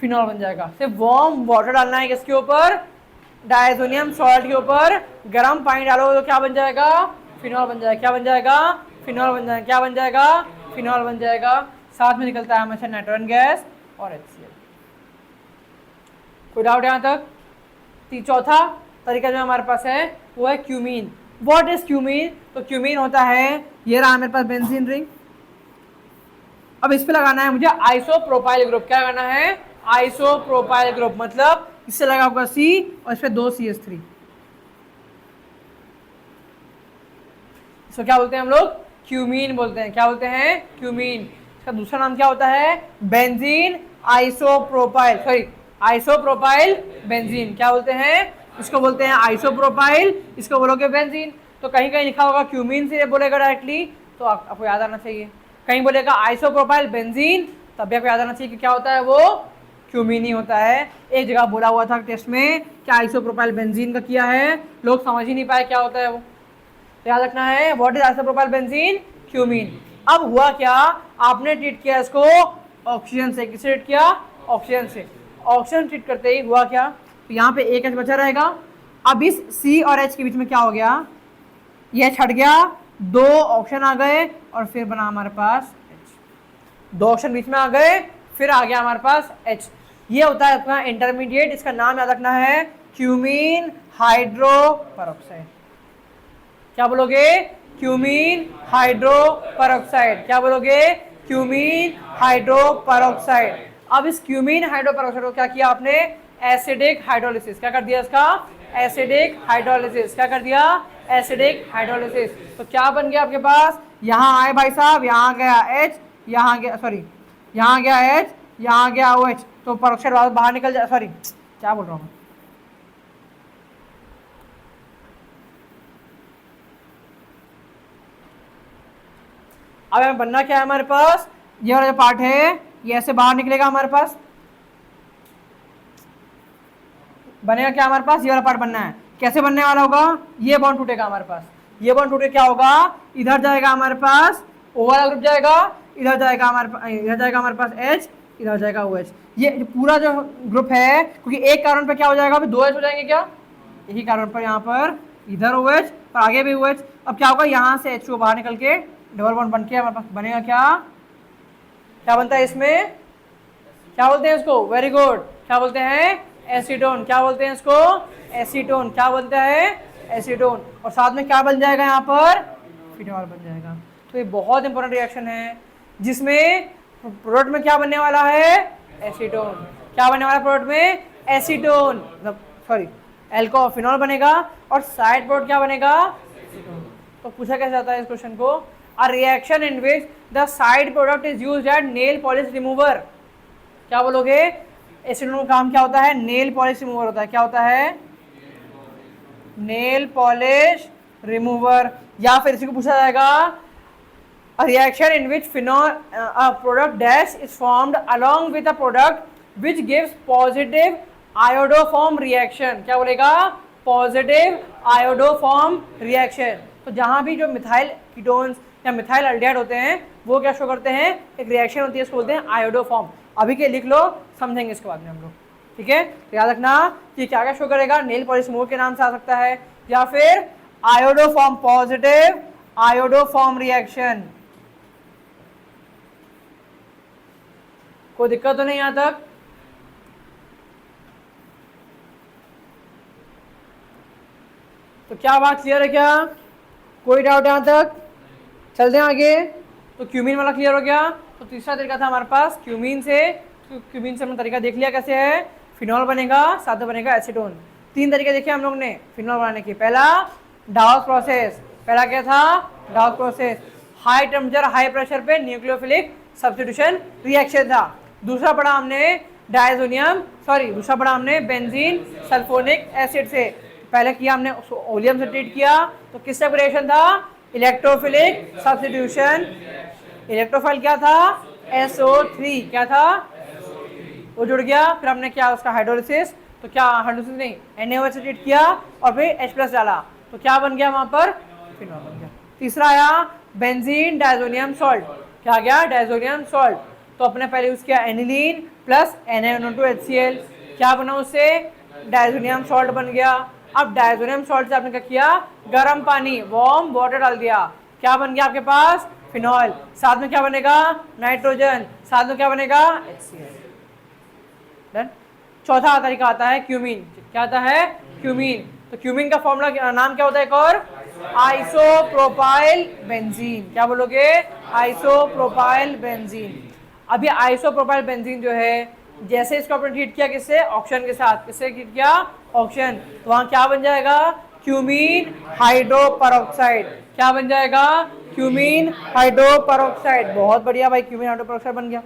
फिनॉल बन जाएगा। सिर्फ वार्म वाटर डालना है किसके ऊपर, डायअज़ोनियम सॉल्ट के ऊपर। गर्म पानी डालो तो क्या बन जाएगा, फिनॉल बन जाएगा। क्या बन जाएगा? फिनॉल बन जाएगा। क्या बन जाएगा? फिनॉल बन जाएगा। साथ में निकलता है हमेशा नाइट्रोजन गैस और HCl। कोई डाउट यहाँ तक? चौथा तरीका जो हमारे पास है वो है क्यूमीन। What is cumene? तो क्यूमीन होता है, ये रहा मेरे पास बेंजीन रिंग। अब इस पे लगाना है मुझे आइसोप्रोपाइल ग्रुप। क्या लगाना है? Isopropyl group. मतलब इससे लगा होगा C और इस पे 2 CH3। इसको क्या बोलते हैं हम लोग? क्यूमीन बोलते हैं। क्या बोलते हैं? क्यूमीन। इसका दूसरा नाम क्या होता है? Benzene isopropyl, sorry isopropyl benzene. क्या बोलते हैं? इसको बोलते हैं आइसोप्रोपाइल, इसको बोलोगे बेंजीन। तो कहीं कहीं लिखा होगा क्यूमीन से बोलेगा डायरेक्टली, तो आपको याद आना चाहिए। कहीं बोलेगा आइसोप्रोपाइल बेंजीन, तब भी आपको याद आना चाहिए कि क्या होता है वो? क्यूमीन ही होता है। एक जगह बोला हुआ था टेस्ट में क्या आइसोप्रोपाइल बेंजीन का किया है, लोग समझ ही नहीं पाए क्या होता है वो। तो याद रखना है what is isopropyl benzene? Cumene. अब हुआ क्या, आपने ट्रीट किया इसको ऑक्सीजन से। किससे ट्रीट किया? ऑक्सीजन से। ऑक्सीजन ट्रीट करते ही हुआ क्या, तो यहाँ पे एक H बचा रहेगा। अब इस C और H के बीच में क्या हो गया, ये H हट गया, 2 ऑक्सीजन आ गए और फिर बना हमारे पास H। 2 ऑक्सीजन बीच में आ गए, फिर आ गया हमारे पास H। ये होता है अपना इंटरमीडिएट। इसका नाम याद रखना है क्यूमीन हाइड्रोपरऑक्साइड। क्या बोलोगे? Cumene hydroperoxide. क्या बोलोगे? Cumene hydroperoxide. अब इस क्यूमीन हाइड्रोपरऑक्साइड को क्या किया आपने? Acidic hydrolysis. क्या कर दिया इसका? Acidic hydrolysis. क्या कर दिया? Acidic hydrolysis. तो क्या बन गया आपके पास? यहाँ आए भाई साहब, यहाँ गया H, यहाँ गया, सॉरी यहाँ गया H, यहाँ गया OH, तो परऑक्साइड बाहर निकल जाए। सॉरी क्या बोल रहा हूँ, अब हमें बनना क्या है हमारे पास? ये वाला जो पार्ट है ये ऐसे बाहर निकलेगा हमारे पास। बनेगा क्या हमारे पास? ये वाला पार्ट बनना है। कैसे बनने वाला होगा? ये बॉन्ड टूटेगा हमारे पास। ये बॉन्ड टूटे क्या होगा, इधर जाएगा हमारे पास O वाला ग्रुप जाएगा, इधर जाएगा हमारे पास, इधर जाएगा हमारे पास H, इधर जाएगा OH। ये पूरा जो ग्रुप है, क्योंकि एक कार्बन पे क्या हो जाएगा, अभी 2 H हो जाएंगे क्या, यही कार्बन पर यहाँ पर इधर OH और आगे भी OH। अब क्या होगा, यहाँ से H2 बाहर निकल के डबल बॉन्ड बन के हमारे पास बनेगा क्या, क्या बनता है इसमें, क्या बोलते हैं इसको, वेरी गुड, क्या बोलते हैं, एसीटोन। क्या बोलते हैं इसको, एसीटोन। क्या बोलता है, एसीटोन। और साथ में क्या बन जाएगा यहाँ पर, फिनॉल बन जाएगा। तो ये बहुत इंपॉर्टेंट रिएक्शन है जिसमें प्रोडक्ट में क्या बनने वाला है, एसीटोन। क्या बनने वाला प्रोडक्ट में, एसीटोन, मतलब सॉरी एल्कोहल, फिनॉल बनेगा और साइड प्रोडक्ट क्या बनेगा, एसीटोन। तो पूछा कैसे जाता है इस क्वेश्चन को, a reaction in which the side product is used eight nail polish remover. क्या बोलोगे, एसीटोन का काम क्या होता है, नेल पॉलिश रिमूवर होता है। क्या होता है, नेल पॉलिश रिमूवर। या फिर इसी को पूछा जाएगा, a reaction in which phenol a product dash is formed along with a product which gives positive iodoform reaction। क्या बोलेगा, positive iodoform reaction। तो जहां भी जो मिथाइल कीटोन्स या मिथाइल अल्डिहाइड होते हैं वो क्या शो करते हैं, एक रिएक्शन होती है, इसको बोलते हैं आयोडोफॉर्म। अभी के लिख लो, समझेंगे इसके बाद में हम लोग, ठीक है। तो याद रखना कि क्या क्या शो करेगा, नेल पॉलिश रिमूवर के नाम से आ सकता है, या फिर आयोडोफॉर्म, पॉजिटिव आयोडोफॉर्म रिएक्शन। कोई दिक्कत तो नहीं यहां तक, तो क्या बात क्लियर है क्या, कोई डाउट यहां तक, चलते हैं आगे। तो क्यूमीन वाला क्लियर हो गया। तो तीसरा तरीका था हमारे पास क्यूमीन से, तो क्यूमीन से हमने तरीका देख लिया कैसे है, फिनॉल बनेगा, साथ में बनेगा एसीटोन। 3 तरीके देखे हम लोग ने फिनॉल बनाने के। पहला डाउस प्रोसेस, पहला क्या था, डाउस process, high temperature high pressure पे न्यूक्लियोफिलिक सब्स्टिट्यूशन रिएक्शन था। दूसरा पढ़ा हमने डायजोनियम, सॉरी दूसरा पढ़ा हमने बेंजीन सल्फोनिक एसिड से। पहले किया हमने ओलियम से ट्रीट किया, तो किस टाइप रिएक्शन था, इलेक्ट्रोफिलिक सब्स्टिट्यूशन। इलेक्ट्रोफाइल क्या था, SO3, क्या था, वो जुड़ गया। फिर हमने क्या उसका हाइड्रोलिसिस, तो क्या हाइड्रोलिसिस नहीं, NaOH से ट्रीट किया और फिर H+ डाला, तो क्या बन गया वहां पर, फिनॉल बन गया। तीसरा आया बेंजीन डायजोनियम सॉल्ट, क्या गया, डायजोनियम सॉल्ट। तो अपने पहले यूज किया एनिलीन प्लस NaNO2 HCl, क्या बना उससे, डायजोनियम सॉल्ट बन गया। अब डायजोनियम सॉल्ट से आपने क्या किया, गर्म पानी वार्म वाटर डाल दिया, क्या बन गया आपके पास, फिनॉल, साथ में क्या बनेगा, नाइट्रोजन, साथ में क्या बनेगा, HCl। डन। चौथा तरीका आता है क्यूमीन। क्या आता है, क्यूमीन। तो क्यूमीन का फॉर्मूला नाम क्या होता है, एक और, आइसोप्रोपाइल बेंजीन। क्या बोलोगे, आइसोप्रोपाइल बेंजीन। अब ये आइसोप्रोपाइल बेंजीन जो है, जैसे इसको आपने हीट किया किससे, ऑक्सीजन के साथ, किससे हीट किया, ऑक्सीजन, तो वहां क्या बन जाएगा, क्यूमीन हाइड्रोपेरोक्साइड। क्या बन जाएगा, क्यूमीन हाइड्रोपेरोक्साइड। बहुत बढ़िया भाई, क्यूमीन हाइड्रोपेरोक्साइड बन गया।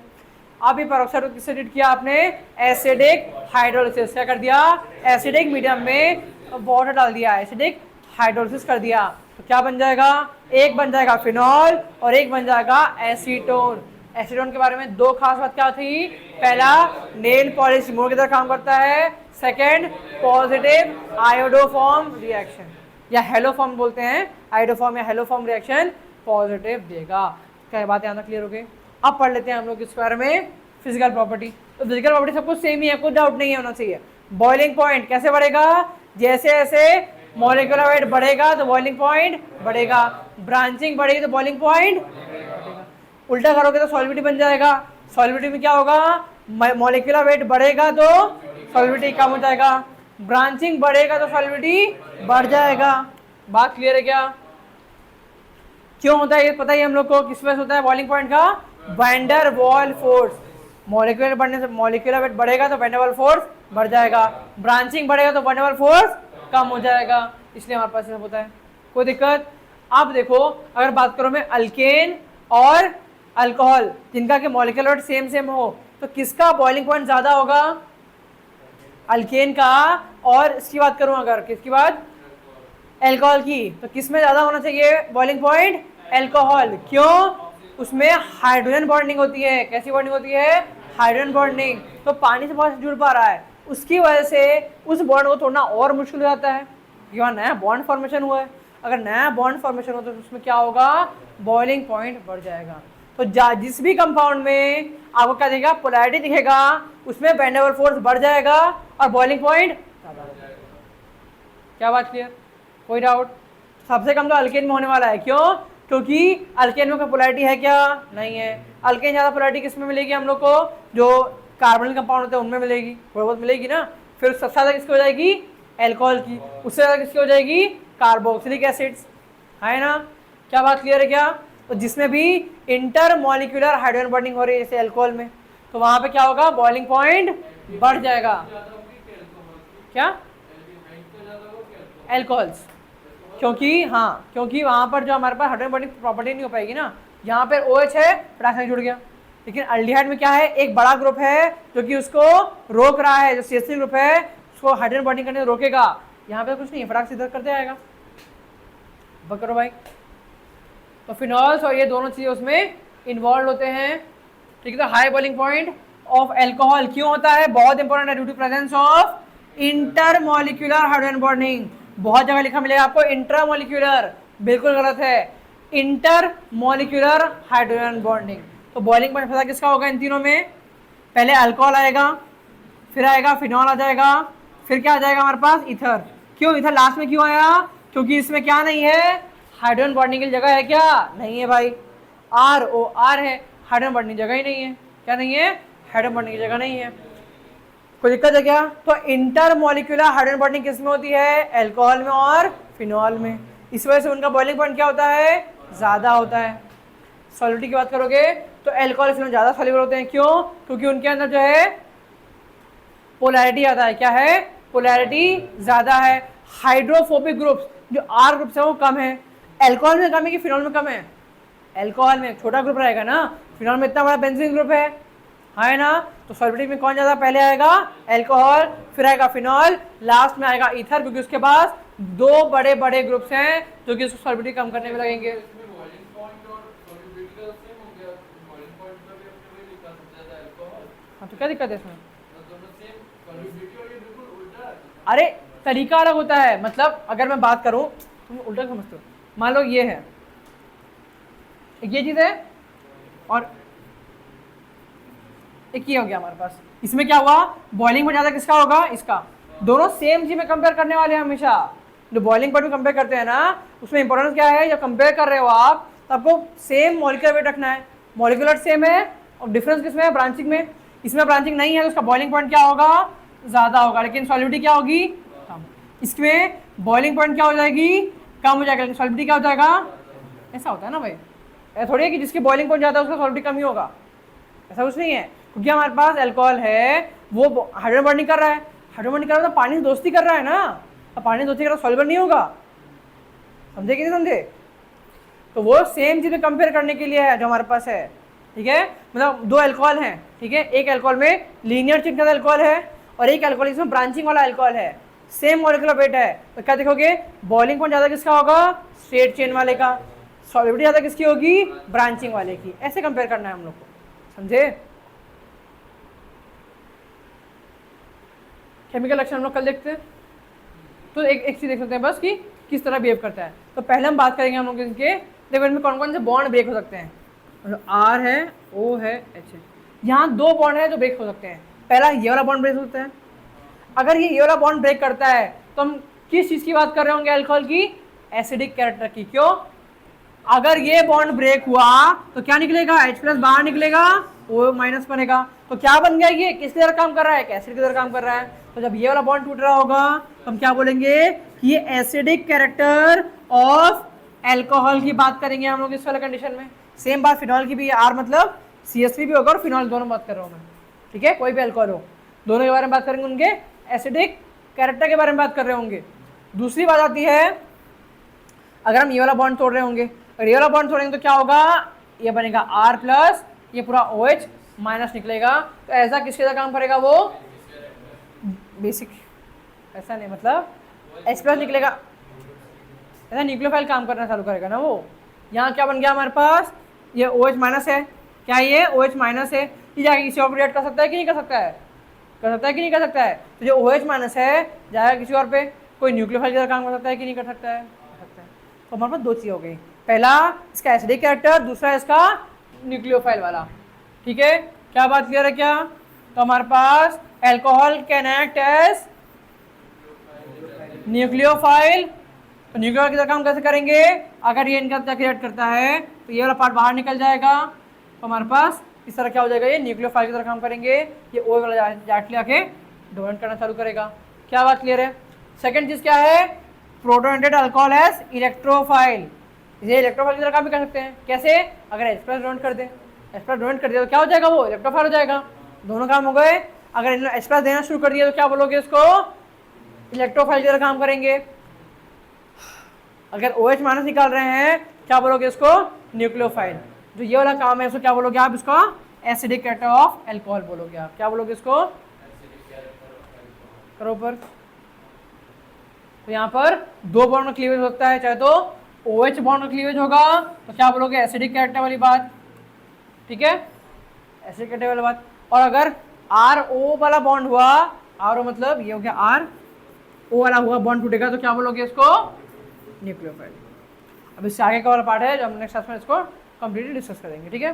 अब ये पेरोक्साइड को किससे ट्रीट किया आपने, एसिडिक हाइड्रोलिसिस। क्या कर दिया, एसिडिक मीडियम में वाटर डाल दिया, एसिडिक हाइड्रोलिसिस कर दिया, तो क्या बन जाएगा, एक बन जाएगा फिनॉल और एक बन जाएगा एसीटोन। एसीटोन के बारे में दो खास बात क्या थी, पहला नेल पॉलिश रिमूवर की तरह काम करता है, सेकेंड पॉजिटिव आयोडोफॉर्म रिएक्शन या हेलोफॉर्म बोलते हैं, आयोडोफॉर्म या हेलोफॉर्म रिएक्शन पॉजिटिव देगा। क्या बात यहाँ तक क्लियर हो गई। अब पढ़ लेते हैं हम लोग इस बारे में फिजिकल प्रॉपर्टी। तो फिजिकल प्रॉपर्टी सब कुछ सेम ही है, कोई डाउट नहीं है होना चाहिए। बॉइलिंग पॉइंट कैसे बढ़ेगा, जैसे जैसे मॉलिक्यूलर वेट बढ़ेगा तो बॉइलिंग पॉइंट बढ़ेगा, ब्रांचिंग बढ़ेगी तो बॉइलिंग पॉइंट बढ़ेगा। उल्टा करोगे तो सॉल्विटी बन जाएगा, सॉल्विटी में क्या होगा, मॉलिक्यूलर वेट बढ़ेगा तो सॉल्विटी कम हो जाएगा, ब्रांचिंग बढ़ेगा तो सॉल्विटी बढ़ जाएगा। बात क्लियर है क्या, क्यों होता है ये पता ही हम लोग को, किस वजह से होता है बॉइलिंग पॉइंट का, वैंडर वॉल फोर्स। मॉलिक्यूलर बढ़ने से मॉलिक्यूलर वेट बढ़ेगा तो वैंडर वॉल फोर्स बढ़ जाएगा, ब्रांचिंग बढ़ेगा तो वैंडर वॉल फोर्स कम हो जाएगा, इसलिए हमारे पास सब होता है। कोई दिक्कत। अब देखो अगर बात करो मैं अल्केन और अल्कोहल जिनका कि मॉलिक्यूलर वेट सेम सेम हो, तो किसका बॉइलिंग पॉइंट ज्यादा होगा, अल्केन का। और इसकी बात करूं अगर, किसकी बात, अल्कोहल की, तो किस में ज्यादा होना चाहिए बॉइलिंग पॉइंट, अल्कोहल। क्यों, उसमें हाइड्रोजन बॉन्डिंग होती है। कैसी बॉन्डिंग होती है, हाइड्रोजन बॉन्डिंग, तो पानी से बहुत जुड़ पा रहा है, उसकी वजह से उस बॉन्ड को तोड़ना और मुश्किल हो जाता है, यहाँ नया बॉन्ड फॉर्मेशन हुआ है। अगर नया बॉन्ड फॉर्मेशन हो तो उसमें क्या होगा, बॉइलिंग पॉइंट बढ़ जाएगा। तो जिस भी कंपाउंड में आपको क्या दिखेगा, पोलैरिटी दिखेगा, उसमें वैन डेर वाल्स फोर्स बढ़ जाएगा और बॉइलिंग पॉइंट ज्यादा हो जाएगा। क्या बात क्लियर, कोई डाउट। सबसे कम तो अल्केन में होने वाला है, क्यों, क्योंकि अल्केन में कोई पोलैरिटी है क्या, नहीं है। अल्केन ज्यादा पोलैरिटी किस में मिलेगी हम लोग को, जो कार्बोनिल कंपाउंड होते हैं उनमें मिलेगी, थोड़ी बहुत मिलेगी ना। फिर सबसे ज्यादा किसकी हो जाएगी, एल्कोहल की, उससे ज्यादा किसकी हो जाएगी, कार्बोक्सिलिक एसिड्स, है ना। क्या बात क्लियर है क्या। तो जिसमें भी इंटर मॉलिक्यूलर हाइड्रोजन बॉन्डिंग हो रही है जैसे अल्कोहल में, तो वहां पे क्या होगा, बॉइलिंग पॉइंट बढ़ जाएगा। क्या, एल्कोहल्स, क्योंकि हाँ, क्योंकि वहां पर जो हमारे पास हाइड्रोजन बॉन्डिंग प्रॉपर्टी नहीं हो पाएगी ना, यहाँ पर OH है, पटाखे जुड़ गया। लेकिन अल्डिहाइड में क्या है, एक बड़ा ग्रुप है जो कि उसको रोक रहा है, जो CH3 ग्रुप है उसको हाइड्रोजन बॉन्डिंग करने रोकेगा। यहाँ पे कुछ नहीं है, फटाक से इधर करते आएगा। करो भाई। तो फिनॉल्स और ये दोनों चीजें उसमें इन्वॉल्व होते हैं, ठीक है। तो high boiling point of alcohol क्यों होता है, बहुत इंपॉर्टेंट है, due to presence of intermolecular hydrogen bonding. बहुत जगह लिखा मिलेगा आपको इंट्रामॉलिक्यूलर, बिल्कुल गलत है, इंटरमॉलिक्यूलर हाइड्रोजन बॉन्डिंग। तो बॉइलिंग पॉइंट पता किसका होगा इन तीनों में, पहले अल्कोहल आएगा, फिर आएगा फिनॉल आ जाएगा, फिर क्या आ जाएगा हमारे पास, ईथर। क्यों ईथर लास्ट में क्यों आया, क्योंकि इसमें क्या नहीं है, हाइड्रोजन बॉन्डिंग की जगह है क्या, नहीं है भाई, ROR है, हाइड्रोजन बॉन्डिंग जगह ही नहीं है। क्या नहीं है, हाइड्रोजन बॉन्डिंग की जगह नहीं है। कोई दिक्कत है क्या। तो इंटरमॉलिक्यूलर हाइड्रोजन बॉन्डिंग किस में होती है, अल्कोहल में और फिनॉल में, इस वजह से उनका बॉइलिंग पॉइंट क्या होता है, ज्यादा होता है। सॉल्युबिलिटी की बात करोगे तो अल्कोहल फिनॉल ज्यादा सॉल्युबल होते हैं, क्यों, क्योंकि उनके अंदर जो है पोलैरिटी आता है, क्या है, पोलैरिटी ज्यादा है। हाइड्रोफोबिक ग्रुप्स जो R ग्रुप्स है वो कम है, अल्कोहल में कम है कि फिनॉल में कम है, अल्कोहल में छोटा ग्रुप रहेगा ना, फिनॉल में इतना बड़ा बेंजीन ग्रुप है ना। तो सॉल्युबिलिटी में कौन ज्यादा पहले आएगा, अल्कोहल, फिर आएगा फिनॉल, लास्ट में आएगा ईथर, क्योंकि उसके पास दो बड़े बड़े ग्रुप्स हैं जो कि उसको सॉल्युबिलिटी कम करने में लगेंगे। हाँ तो क्या दिक्कत है इसमें, अरे तरीका अलग होता है, मतलब अगर मैं बात करूं, तुम उल्टा समझते हो, मान लो ये है, ये चीज है और एक ये हो गया हमारे पास, इसमें क्या हुआ, बॉइलिंग में ज्यादा किसका होगा, इसका, दोनों सेम चीज में कंपेयर करने वाले हैं हमेशा। जो बॉइलिंग पॉइंट में कंपेयर करते हैं ना, उसमें इंपॉर्टेंस क्या है, जब कंपेयर कर रहे हो आप तो आपको सेम मॉलिक्यूलर वेट रखना है। मॉलिक्यूलर सेम है और डिफरेंस किसमें है, ब्रांचिंग में। इसमें ब्रांचिंग नहीं है तो उसका बॉइलिंग पॉइंट क्या होगा, ज़्यादा होगा, लेकिन सॉलिबिलिटी क्या होगी, कम। इसमें बॉइलिंग पॉइंट क्या हो जाएगी, कम हो जाएगा, लेकिन सॉलिबिलिटी क्या हो जाएगा। ऐसा होता है ना भाई, ऐसा थोड़ी है कि जिसकी बॉइलिंग पॉइंट ज़्यादा है उसका सॉलिबिलिटी कम ही होगा, ऐसा कुछ नहीं है। क्योंकि हमारे पास अल्कोहल है, वो हाइड्रोजन बॉन्ड नहीं कर रहा है, हाइड्रोजन बॉन्ड नहीं कर रहा है तो पानी से दोस्ती कर रहा है ना, तो पानी से दोस्ती कर रहा सॉल्युबल नहीं होगा। समझे कि नहीं समझे। तो वो सेम चीज़ कंपेयर करने के लिए है जो हमारे पास है, ठीक है। मतलब दो अल्कोहल हैं, ठीक है, एक अल्कोहल में लीनियर चेन का अल्कोहल है और एक अल्कोहल इसमें ब्रांचिंग वाला अल्कोहल है, सेम मॉलिक्यूलर वेट है, तो क्या देखोगे, बॉइलिंग पॉइंट ज़्यादा किसका होगा, स्ट्रेट चेन वाले का, सॉलिबिलिटी ज़्यादा किसकी होगी, ब्रांचिंग वाले की। ऐसे कंपेयर करना है हम लोग को, समझे। केमिकल रिएक्शन हम लोग कल देखते हैं। तो एक चीज देख सकते हैं बस कि किस तरह बिहेव करता है। तो पहले हम बात करेंगे हम लोग इनके, देखो इनमें कौन कौन से बॉन्ड ब्रेक हो सकते हैं। मतलब आर है, ओ है, एच है, यहाँ दो बॉन्ड है जो ब्रेक हो सकते हैं। पहला ये वाला बॉन्ड ब्रेक होता है। अगर ये वाला बॉन्ड ब्रेक करता है तो हम किस चीज़ की बात कर रहे होंगे, अल्कोहल की एसिडिक कैरेक्टर की। क्यों, अगर ये बॉन्ड ब्रेक हुआ तो क्या निकलेगा, H+ बाहर निकलेगा, O- बनेगा। तो क्या बन गया, ये किसकी तरह काम कर रहा है, एसिड की तरह काम कर रहा है। तो जब ये वाला बॉन्ड टूट रहा होगा तो हम क्या बोलेंगे कि ये एसिडिक कैरेक्टर ऑफ एल्कोहल की बात करेंगे हम लोग इस वाले कंडीशन में। सेम बात फिनॉल की भी, आर मतलब CH3 भी होगा और फिनॉल दोनों बात कर रहा हूँ मैं, ठीक है, कोई भी अल्कोहल हो, दोनों के बारे में बात करेंगे, उनके एसिडिक कैरेक्टर के बारे में बात कर रहे होंगे। दूसरी बात आती है, अगर हम ये वाला बॉन्ड तोड़ रहे होंगे, अगर ये वाला बॉन्ड तोड़ेंगे तो क्या होगा, ये बनेगा R+, ये पूरा OH- निकलेगा। तो ऐसा किसके साथ काम करेगा, वो बेसिक, ऐसा नहीं मतलब H+ निकलेगा, ऐसा न्यूक्लियोफाइल काम करना चालू करेगा ना वो। यहाँ क्या बन गया हमारे पास, ये OH- है, क्या ये OH- है, ये जाके किसी और रिएक्ट कर सकता है कि नहीं कर सकता है, कर सकता है कि नहीं कर सकता है। तो जो OH- है जाएगा किसी और पे, कोई न्यूक्लियोफाइल की तरह काम कर सकता है कि नहीं कर सकता है, कर सकता है। तो हमारे पास दो चीज़ हो गई, पहला इसका एसिडिक कैरेक्टर, दूसरा इसका न्यूक्लियोफाइल वाला, ठीक है। क्या बात क्लियर है क्या। तो हमारे पास alcohol can act as nucleophile, तो न्यूक्लियोफाइल की तरह काम कैसे करेंगे, अगर ये इनका रिएक्ट करता है तो ये वाला पार्ट बाहर निकल जाएगा, तो हमारे पास इस तरह क्या हो जाएगा, ये न्यूक्लियोफाइल की तरह काम करेंगे, ये ओ वाला जाट आके डोनेट करना चालू करेगा। क्या बात क्लियर है। सेकंड चीज क्या है, प्रोटोनेटेड अल्कोहल एज इलेक्ट्रोफाइल, ये इलेक्ट्रोफाइल की तरह काम भी कर सकते हैं। कैसे, अगर H+ डोनेट कर दे, H+ डोनेट कर दिया तो क्या हो जाएगा, वो इलेक्ट्रोफाइल हो जाएगा, दोनों काम हो गए। अगर इन्होंने H+ देना शुरू कर दिया तो क्या बोलोगे, इसको इलेक्ट्रोफाइल की तरह काम करेंगे। अगर OH- निकाल रहे हैं क्या बोलोगे, इसको न्यूक्लियोफाइल। जो ये वाला काम है इसको क्या बोलोगे आप, इसको एसिडिक कैरेक्टर ऑफ अल्कोहल बोलोगे आप, क्या बोलोगे इसको, करो ऊपर। तो यहाँ पर दो बॉन्ड का क्लीवेज होता है, चाहे तो OH बॉन्ड का क्लीवेज होगा तो क्या बोलोगे, एसिडिक कैरेक्टर वाली बात, ठीक है, एसिडिक कैरेक्टर वाली बात। और अगर RO वाला बॉन्ड हुआ, RO मतलब ये हो गया RO वाला हुआ, बॉन्ड टूटेगा तो क्या बोलोगे इसको, न्यूक्लियोफाइल। अब इससे आगे का वाला पार्ट है जो हम नेक्स्ट क्लास में इसको कंप्लीटली डिस्कस करेंगे, ठीक है।